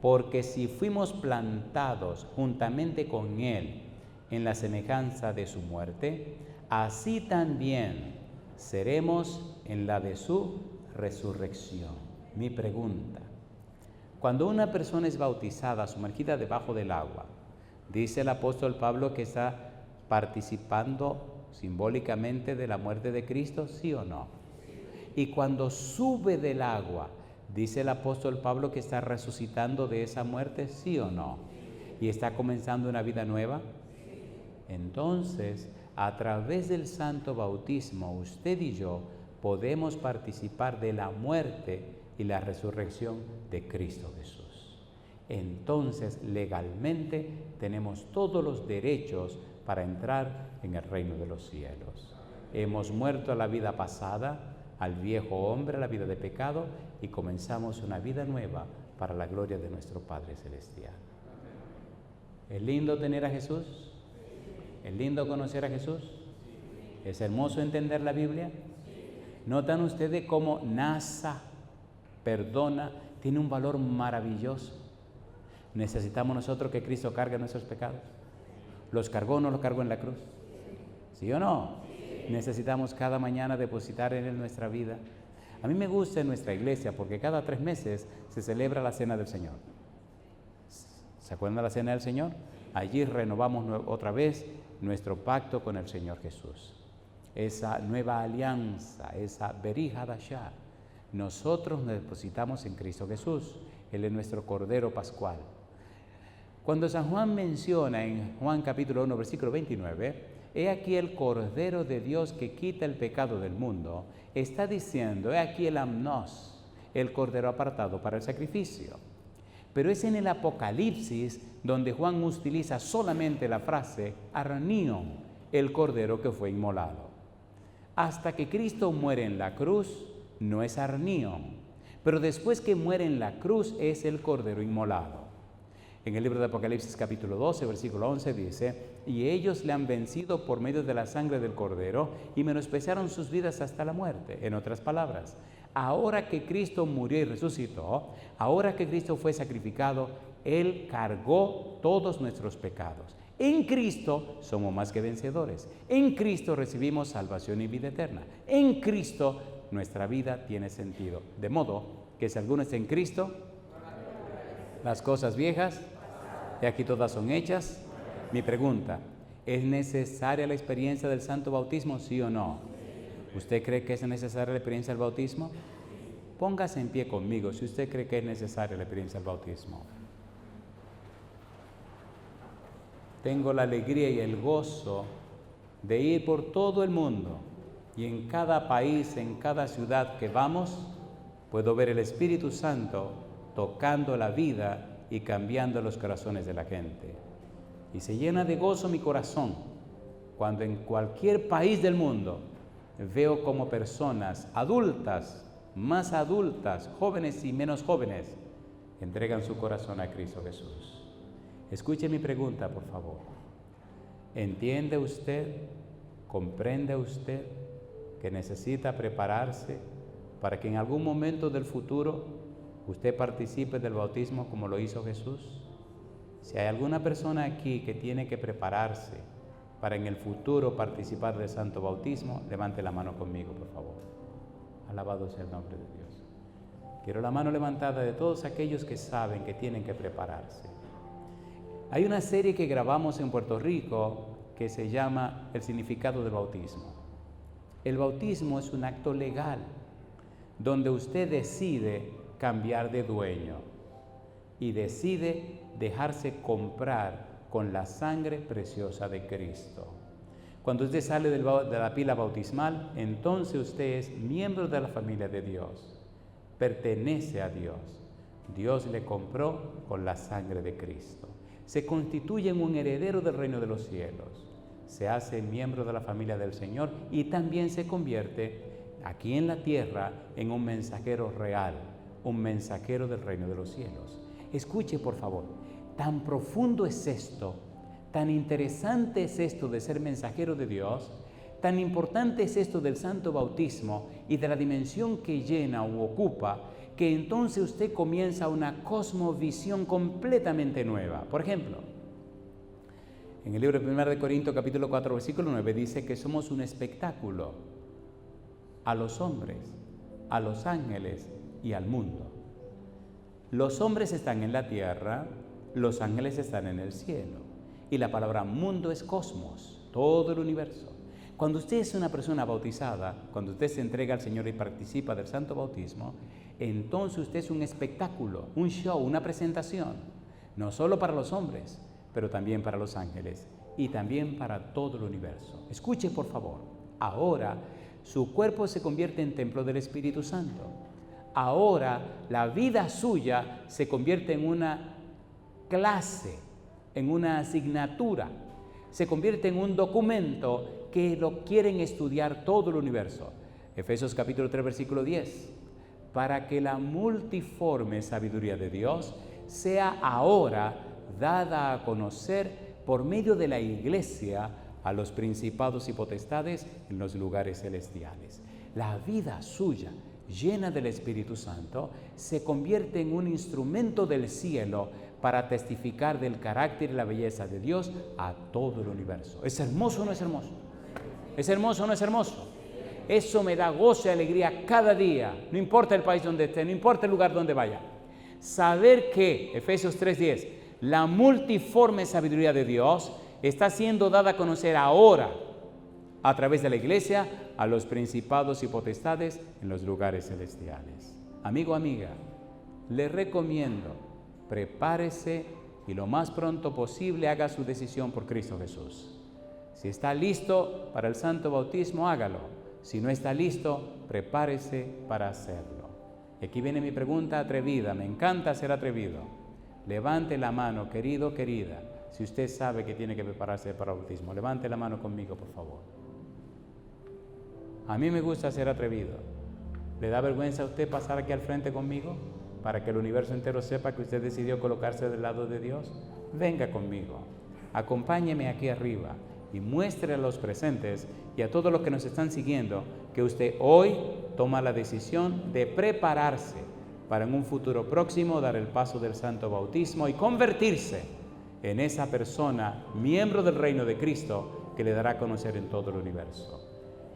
Porque si fuimos plantados juntamente con Él en la semejanza de su muerte, así también seremos en la de su resurrección. Mi pregunta: cuando una persona es bautizada, sumergida debajo del agua, dice el apóstol Pablo que está participando simbólicamente de la muerte de Cristo, ¿sí o no? Y cuando sube del agua, dice el apóstol Pablo que está resucitando de esa muerte, ¿sí o no? Y está comenzando una vida nueva. Entonces, a través del santo bautismo, usted y yo podemos participar de la muerte y la resurrección de Cristo Jesús. Entonces, legalmente tenemos todos los derechos para entrar en el reino de los cielos. Hemos muerto a la vida pasada, al viejo hombre, a la vida de pecado, y comenzamos una vida nueva para la gloria de nuestro Padre Celestial. ¿Es lindo tener a Jesús? ¿Es lindo conocer a Jesús? ¿Es hermoso entender la Biblia? ¿Notan ustedes cómo NASA perdona? Tiene un valor maravilloso. ¿Necesitamos nosotros que Cristo cargue nuestros pecados? ¿Los cargó o no los cargó en la cruz? ¿Sí o no? Necesitamos cada mañana depositar en Él nuestra vida. A mí me gusta en nuestra iglesia porque cada 3 meses se celebra la Cena del Señor. ¿Se acuerdan de la Cena del Señor? Allí renovamos otra vez nuestro pacto con el Señor Jesús. Esa nueva alianza, esa Berija Dashá, nosotros nos depositamos en Cristo Jesús. Él es nuestro Cordero Pascual. Cuando San Juan menciona en Juan capítulo 1, versículo 29, he aquí el Cordero de Dios que quita el pecado del mundo, está diciendo, he aquí el Amnos, el Cordero apartado para el sacrificio. Pero es en el Apocalipsis donde Juan utiliza solamente la frase Arnión, el Cordero que fue inmolado. Hasta que Cristo muere en la cruz, no es Arnión, pero después que muere en la cruz es el Cordero inmolado. En el libro de Apocalipsis capítulo 12, versículo 11 dice, y ellos le han vencido por medio de la sangre del Cordero y menospreciaron sus vidas hasta la muerte. En otras palabras, ahora que Cristo murió y resucitó, ahora que Cristo fue sacrificado, Él cargó todos nuestros pecados. En Cristo somos más que vencedores. En Cristo recibimos salvación y vida eterna. En Cristo nuestra vida tiene sentido. De modo que si alguno está en Cristo, las cosas viejas, y aquí todas son hechas. Mi pregunta, ¿es necesaria la experiencia del santo bautismo, sí o no? ¿Usted cree que es necesaria la experiencia del bautismo? Póngase en pie conmigo si usted cree que es necesaria la experiencia del bautismo. Tengo la alegría y el gozo de ir por todo el mundo y en cada país, en cada ciudad que vamos, puedo ver el Espíritu Santo tocando la vida y cambiando los corazones de la gente. Y se llena de gozo mi corazón cuando en cualquier país del mundo veo como personas adultas, más adultas, jóvenes y menos jóvenes, entregan su corazón a Cristo Jesús. Escuche mi pregunta, por favor. ¿Entiende usted, comprende usted que necesita prepararse para que en algún momento del futuro usted participe del bautismo como lo hizo Jesús? Si hay alguna persona aquí que tiene que prepararse para en el futuro participar del santo bautismo, levante la mano conmigo, por favor. Alabado sea el nombre de Dios. Quiero la mano levantada de todos aquellos que saben que tienen que prepararse. Hay una serie que grabamos en Puerto Rico que se llama El significado del bautismo. El bautismo es un acto legal donde usted decide cambiar de dueño y decide dejarse comprar con la sangre preciosa de Cristo. Cuando usted sale de la pila bautismal, entonces usted es miembro de la familia de Dios, pertenece a Dios. Dios le compró con la sangre de Cristo. Se constituye en un heredero del reino de los cielos, se hace miembro de la familia del Señor y también se convierte aquí en la tierra en un mensajero real, un mensajero del reino de los cielos. Escuche, por favor, tan profundo es esto, tan interesante es esto de ser mensajero de Dios, tan importante es esto del santo bautismo y de la dimensión que llena o ocupa, que entonces usted comienza una cosmovisión completamente nueva. Por ejemplo, en el libro de 1 de Corintios capítulo 4 versículo 9 dice que somos un espectáculo. a los hombres, a los ángeles y al mundo. Los hombres están en la tierra, los ángeles están en el cielo. Y la palabra mundo es cosmos, todo el universo. Cuando usted es una persona bautizada, cuando usted se entrega al Señor y participa del santo bautismo, entonces usted es un espectáculo, un show, una presentación, no solo para los hombres, pero también para los ángeles y también para todo el universo. Escuche, por favor, ahora su cuerpo se convierte en templo del Espíritu Santo. Ahora la vida suya se convierte en una clase, en una asignatura, se convierte en un documento que lo quieren estudiar todo el universo. Efesios capítulo 3, versículo 10. Para que la multiforme sabiduría de Dios sea ahora dada a conocer por medio de la Iglesia a los principados y potestades en los lugares celestiales. La vida suya, llena del Espíritu Santo, se convierte en un instrumento del cielo para testificar del carácter y la belleza de Dios a todo el universo. ¿Es hermoso o no es hermoso? ¿Es hermoso o no es hermoso? Eso me da gozo y alegría cada día, no importa el país donde esté, no importa el lugar donde vaya. Saber que, Efesios 3:10, la multiforme sabiduría de Dios está siendo dada a conocer ahora a través de la Iglesia a los principados y potestades en los lugares celestiales. Amigo, amiga, le recomiendo, prepárese y lo más pronto posible haga su decisión por Cristo Jesús. Si está listo para el santo bautismo, hágalo. Si no está listo, prepárese para hacerlo. Y aquí viene mi pregunta atrevida, me encanta ser atrevido. Levante la mano, querido, querida, si usted sabe que tiene que prepararse para el bautismo. Levante la mano conmigo, por favor. A mí me gusta ser atrevido. ¿Le da vergüenza a usted pasar aquí al frente conmigo para que el universo entero sepa que usted decidió colocarse del lado de Dios? Venga conmigo, acompáñeme aquí arriba y muestre a los presentes y a todos los que nos están siguiendo que usted hoy toma la decisión de prepararse para en un futuro próximo dar el paso del santo bautismo y convertirse en esa persona, miembro del reino de Cristo, que le dará a conocer en todo el universo.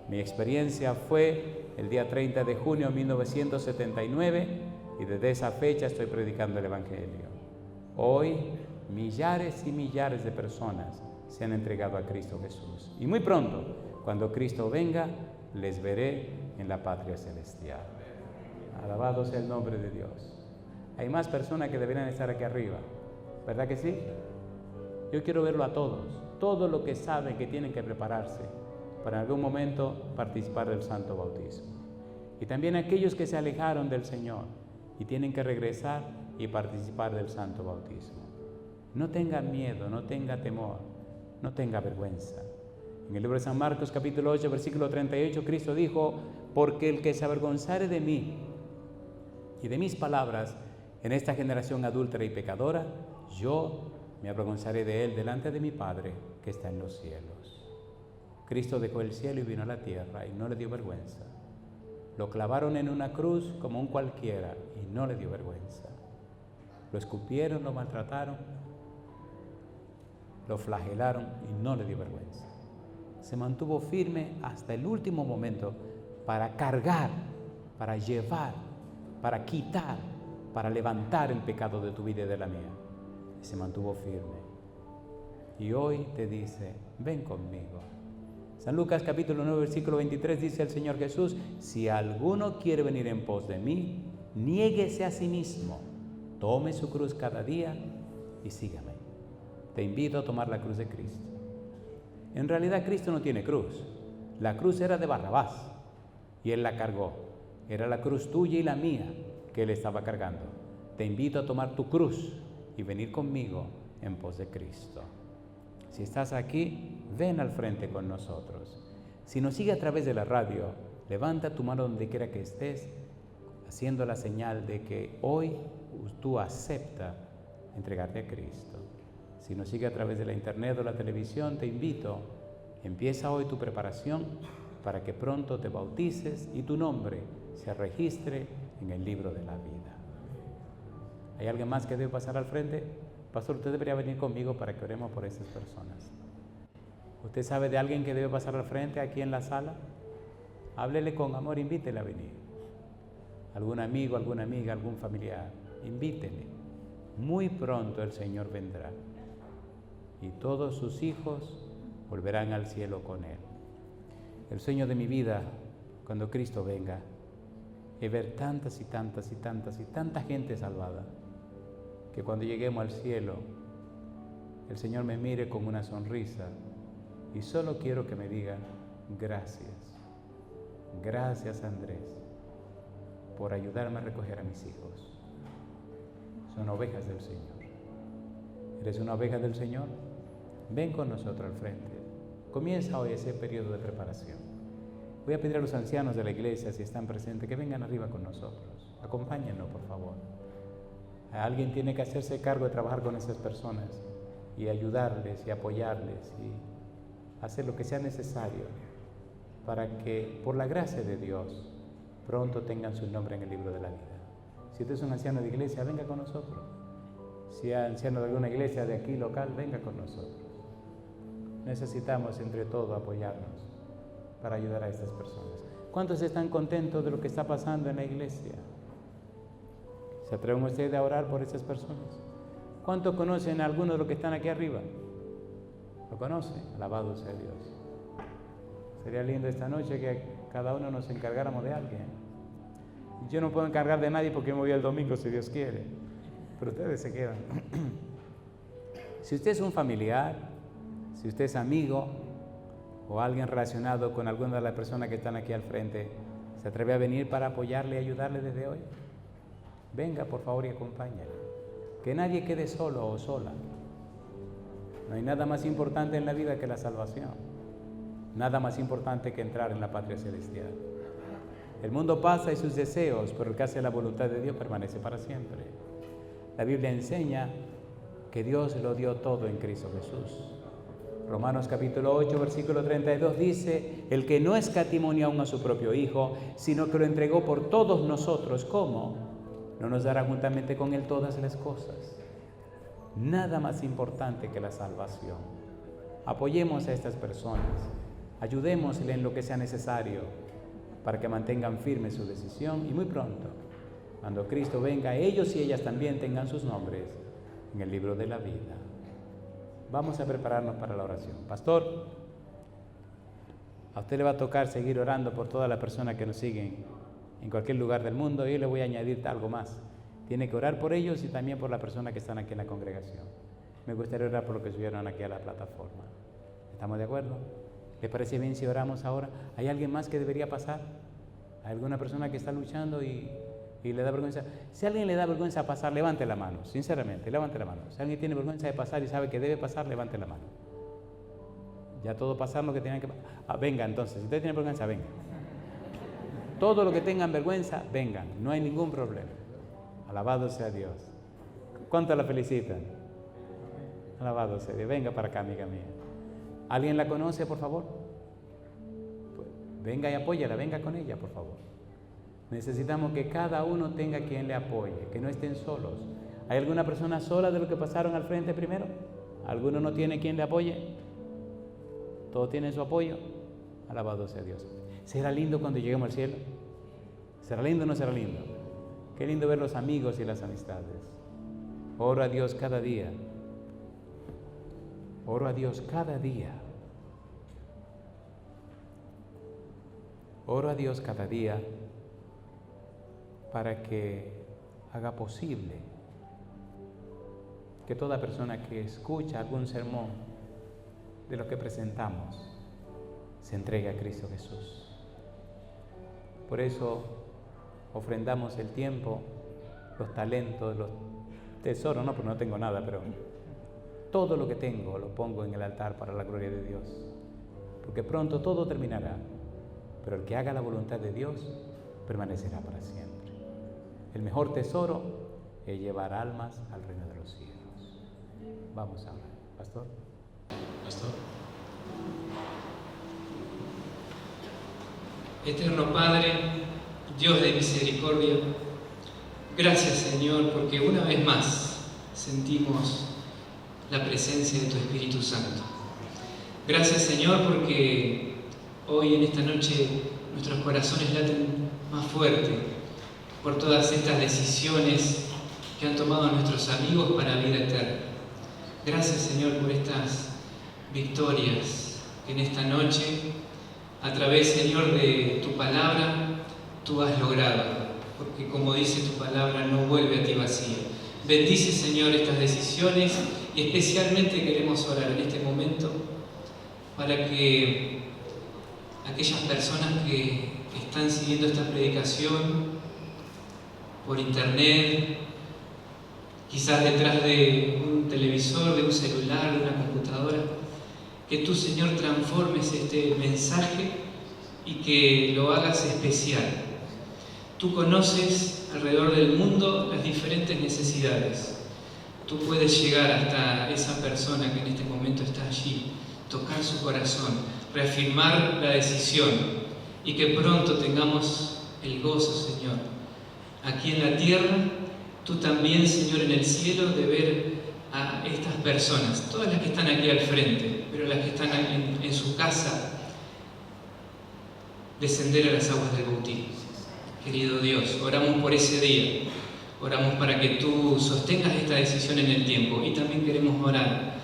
Mi experiencia fue el día 30 de junio de 1979 y desde esa fecha estoy predicando el Evangelio. Hoy, millares y millares de personas se han entregado a Cristo Jesús. Y muy pronto, cuando Cristo venga, les veré en la patria celestial. Alabado sea el nombre de Dios. Hay más personas que deberían estar aquí arriba, ¿verdad que sí? Yo quiero verlo a todos los que saben que tienen que prepararse para en algún momento participar del santo bautismo. Y también aquellos que se alejaron del Señor y tienen que regresar y participar del santo bautismo. No tenga miedo, no tenga temor. No tenga vergüenza. En el libro de San Marcos, capítulo 8, versículo 38, Cristo dijo: porque el que se avergonzare de mí y de mis palabras en esta generación adúltera y pecadora, yo me avergonzaré de él delante de mi Padre que está en los cielos. Cristo dejó el cielo y vino a la tierra y no le dio vergüenza. Lo clavaron en una cruz como un cualquiera y no le dio vergüenza. Lo escupieron, lo maltrataron, lo flagelaron y no le dio vergüenza. Se mantuvo firme hasta el último momento para cargar, para llevar, para quitar, para levantar el pecado de tu vida y de la mía. Y se mantuvo firme. Y hoy te dice: ven conmigo. San Lucas capítulo 9, versículo 23 dice el Señor Jesús: si alguno quiere venir en pos de mí, niéguese a sí mismo, tome su cruz cada día y sígame. Te invito a tomar la cruz de Cristo. En realidad Cristo no tiene cruz. La cruz era de Barrabás y Él la cargó. Era la cruz tuya y la mía que Él estaba cargando. Te invito a tomar tu cruz y venir conmigo en pos de Cristo. Si estás aquí, ven al frente con nosotros. Si nos sigue a través de la radio, levanta tu mano donde quiera que estés, haciendo la señal de que hoy tú aceptas entregarte a Cristo. Si nos sigue a través de la internet o la televisión, te invito, empieza hoy tu preparación para que pronto te bautices y tu nombre se registre en el libro de la vida. ¿Hay alguien más que debe pasar al frente? Pastor, usted debería venir conmigo para que oremos por esas personas. ¿Usted sabe de alguien que debe pasar al frente aquí en la sala? Háblele con amor, invítele a venir. Algún amigo, alguna amiga, algún familiar, invítele. Muy pronto el Señor vendrá y todos sus hijos volverán al cielo con Él. El sueño de mi vida, cuando Cristo venga, es ver tantas y tantas y tantas y tanta gente salvada, que cuando lleguemos al cielo, el Señor me mire con una sonrisa y solo quiero que me diga: gracias, gracias Andrés, por ayudarme a recoger a mis hijos. Son ovejas del Señor. ¿Eres una oveja del Señor? Ven con nosotros al frente. Comienza hoy ese periodo de preparación. Voy a pedir a los ancianos de la iglesia, si están presentes, que vengan arriba con nosotros. Acompáñennos, por favor. Alguien tiene que hacerse cargo de trabajar con esas personas y ayudarles y apoyarles y hacer lo que sea necesario para que, por la gracia de Dios, pronto tengan su nombre en el libro de la vida. Si usted es un anciano de iglesia, venga con nosotros. Si es anciano de alguna iglesia de aquí local, venga con nosotros. Necesitamos entre todos apoyarnos para ayudar a estas personas. ¿Cuántos están contentos de lo que está pasando en la iglesia? ¿Se atreven ustedes a orar por estas personas? ¿Cuántos conocen a algunos de los que están aquí arriba? ¿Lo conocen? Alabado sea Dios. Sería lindo esta noche que cada uno nos encargáramos de alguien. Yo no puedo encargar de nadie porque me voy el domingo si Dios quiere, pero ustedes se quedan. Si usted es un familiar, si usted es amigo o alguien relacionado con alguna de las personas que están aquí al frente, ¿se atreve a venir para apoyarle y ayudarle desde hoy? Venga, por favor, y acompáñale. Que nadie quede solo o sola. No hay nada más importante en la vida que la salvación. Nada más importante que entrar en la patria celestial. El mundo pasa y sus deseos, pero el que hace la voluntad de Dios permanece para siempre. La Biblia enseña que Dios lo dio todo en Cristo Jesús. Romanos capítulo 8, versículo 32 dice: el que no escatimó ni aun a su propio Hijo, sino que lo entregó por todos nosotros, ¿cómo? ¿No nos dará juntamente con Él todas las cosas? Nada más importante que la salvación. Apoyemos a estas personas, ayudémosle en lo que sea necesario para que mantengan firme su decisión y muy pronto, cuando Cristo venga, ellos y ellas también tengan sus nombres en el libro de la vida. Vamos a prepararnos para la oración. Pastor, a usted le va a tocar seguir orando por todas las personas que nos siguen en cualquier lugar del mundo, y yo le voy a añadir algo más. Tiene que orar por ellos y también por las personas que están aquí en la congregación. Me gustaría orar por los que subieron aquí a la plataforma. ¿Estamos de acuerdo? ¿Les parece bien si oramos ahora? ¿Hay alguien más que debería pasar? ¿Hay alguna persona que está luchando y le da vergüenza? Si a alguien le da vergüenza pasar, levante la mano, sinceramente, levante la mano. Si alguien tiene vergüenza de pasar y sabe que debe pasar, levante la mano. Ya todos pasaron lo que tenían que pasar. Venga entonces, si usted tiene vergüenza, venga. Todo lo que tengan vergüenza, vengan, no hay ningún problema. Alabado sea Dios. ¿Cuánto la felicitan? Alabado sea Dios. Venga para acá, amiga mía. ¿Alguien la conoce, por favor? Pues venga y apóyala, venga con ella, por favor. Necesitamos que cada uno tenga quien le apoye, que no estén solos. ¿Hay alguna persona sola de los que pasaron al frente primero? ¿Alguno no tiene quien le apoye? ¿Todos tienen su apoyo? Alabado sea Dios. ¿Será lindo cuando lleguemos al cielo? ¿Será lindo o no será lindo? Qué lindo ver los amigos y las amistades. Oro a Dios cada día. Oro a Dios cada día. Oro a Dios cada día para que haga posible que toda persona que escucha algún sermón de lo que presentamos se entregue a Cristo Jesús. Por eso ofrendamos el tiempo, los talentos, los tesoros, no, porque no tengo nada, pero todo lo que tengo lo pongo en el altar para la gloria de Dios. Porque pronto todo terminará, pero el que haga la voluntad de Dios permanecerá para siempre. El mejor tesoro es llevar almas al reino de los cielos. Vamos a hablar. Pastor. Pastor. Eterno Padre, Dios de misericordia, gracias Señor, porque una vez más sentimos la presencia de tu Espíritu Santo. Gracias Señor, porque hoy en esta noche nuestros corazones laten más fuerte por todas estas decisiones que han tomado nuestros amigos para vida eterna. Gracias, Señor, por estas victorias que en esta noche, a través, Señor, de tu palabra, tú has logrado, porque como dice tu palabra, no vuelve a ti vacía. Bendice, Señor, estas decisiones y especialmente queremos orar en este momento para que aquellas personas que están siguiendo esta predicación por internet, quizás detrás de un televisor, de un celular, de una computadora, que tú, Señor, transformes este mensaje y que lo hagas especial. Tú conoces alrededor del mundo las diferentes necesidades. Tú puedes llegar hasta esa persona que en este momento está allí, tocar su corazón, reafirmar la decisión y que pronto tengamos el gozo, Señor, aquí en la tierra, tú también, Señor, en el cielo, de ver a estas personas, todas las que están aquí al frente, pero las que están en su casa, descender a las aguas del bautismo. Querido Dios, oramos por ese día, oramos para que tú sostengas esta decisión en el tiempo y también queremos orar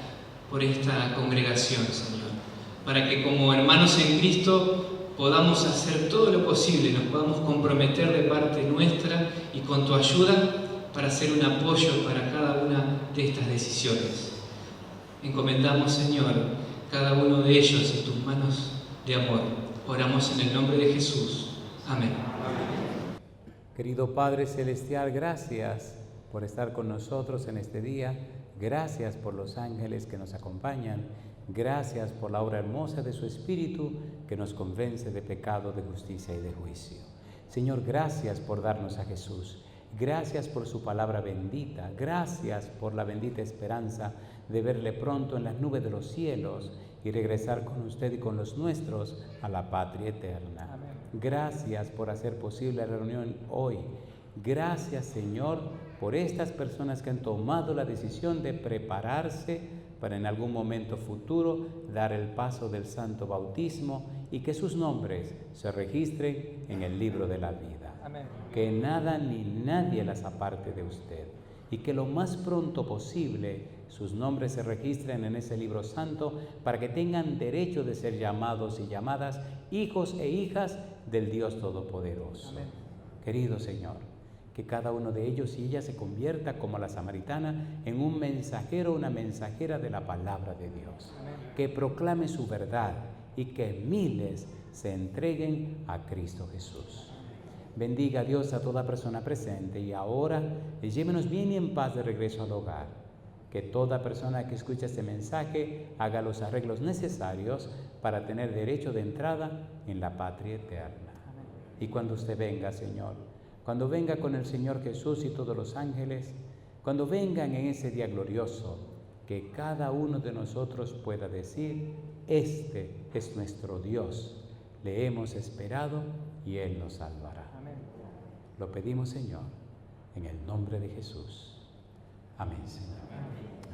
por esta congregación, Señor, para que como hermanos en Cristo podamos hacer todo lo posible, nos podamos comprometer de parte nuestra y con tu ayuda para ser un apoyo para cada una de estas decisiones. Encomendamos, Señor, cada uno de ellos en tus manos de amor. Oramos en el nombre de Jesús. Amén. Querido Padre Celestial, gracias por estar con nosotros en este día. Gracias por los ángeles que nos acompañan. Gracias por la obra hermosa de su Espíritu que nos convence de pecado, de justicia y de juicio. Señor, gracias por darnos a Jesús. Gracias por su palabra bendita. Gracias por la bendita esperanza de verle pronto en las nubes de los cielos y regresar con usted y con los nuestros a la patria eterna. Amén. Gracias por hacer posible la reunión hoy. Gracias, Señor, por estas personas que han tomado la decisión de prepararse para en algún momento futuro dar el paso del santo bautismo y que sus nombres se registren en el libro de la vida. Amén. Que nada ni nadie las aparte de usted y que lo más pronto posible sus nombres se registren en ese libro santo para que tengan derecho de ser llamados y llamadas hijos e hijas del Dios Todopoderoso. Amén. Querido Señor, que cada uno de ellos y ellas se convierta como la samaritana en un mensajero, una mensajera de la palabra de Dios. Amén. Que proclame su verdad y que miles se entreguen a Cristo Jesús. Bendiga a Dios a toda persona presente y ahora llévenos bien y en paz de regreso al hogar. Que toda persona que escuche este mensaje haga los arreglos necesarios para tener derecho de entrada en la patria eterna. Amén. Y cuando usted venga, Señor, cuando venga con el Señor Jesús y todos los ángeles, cuando vengan en ese día glorioso, que cada uno de nosotros pueda decir: este es nuestro Dios, le hemos esperado y Él nos salvará. Amén. Lo pedimos, Señor, en el nombre de Jesús. Amén, Señor. Amén.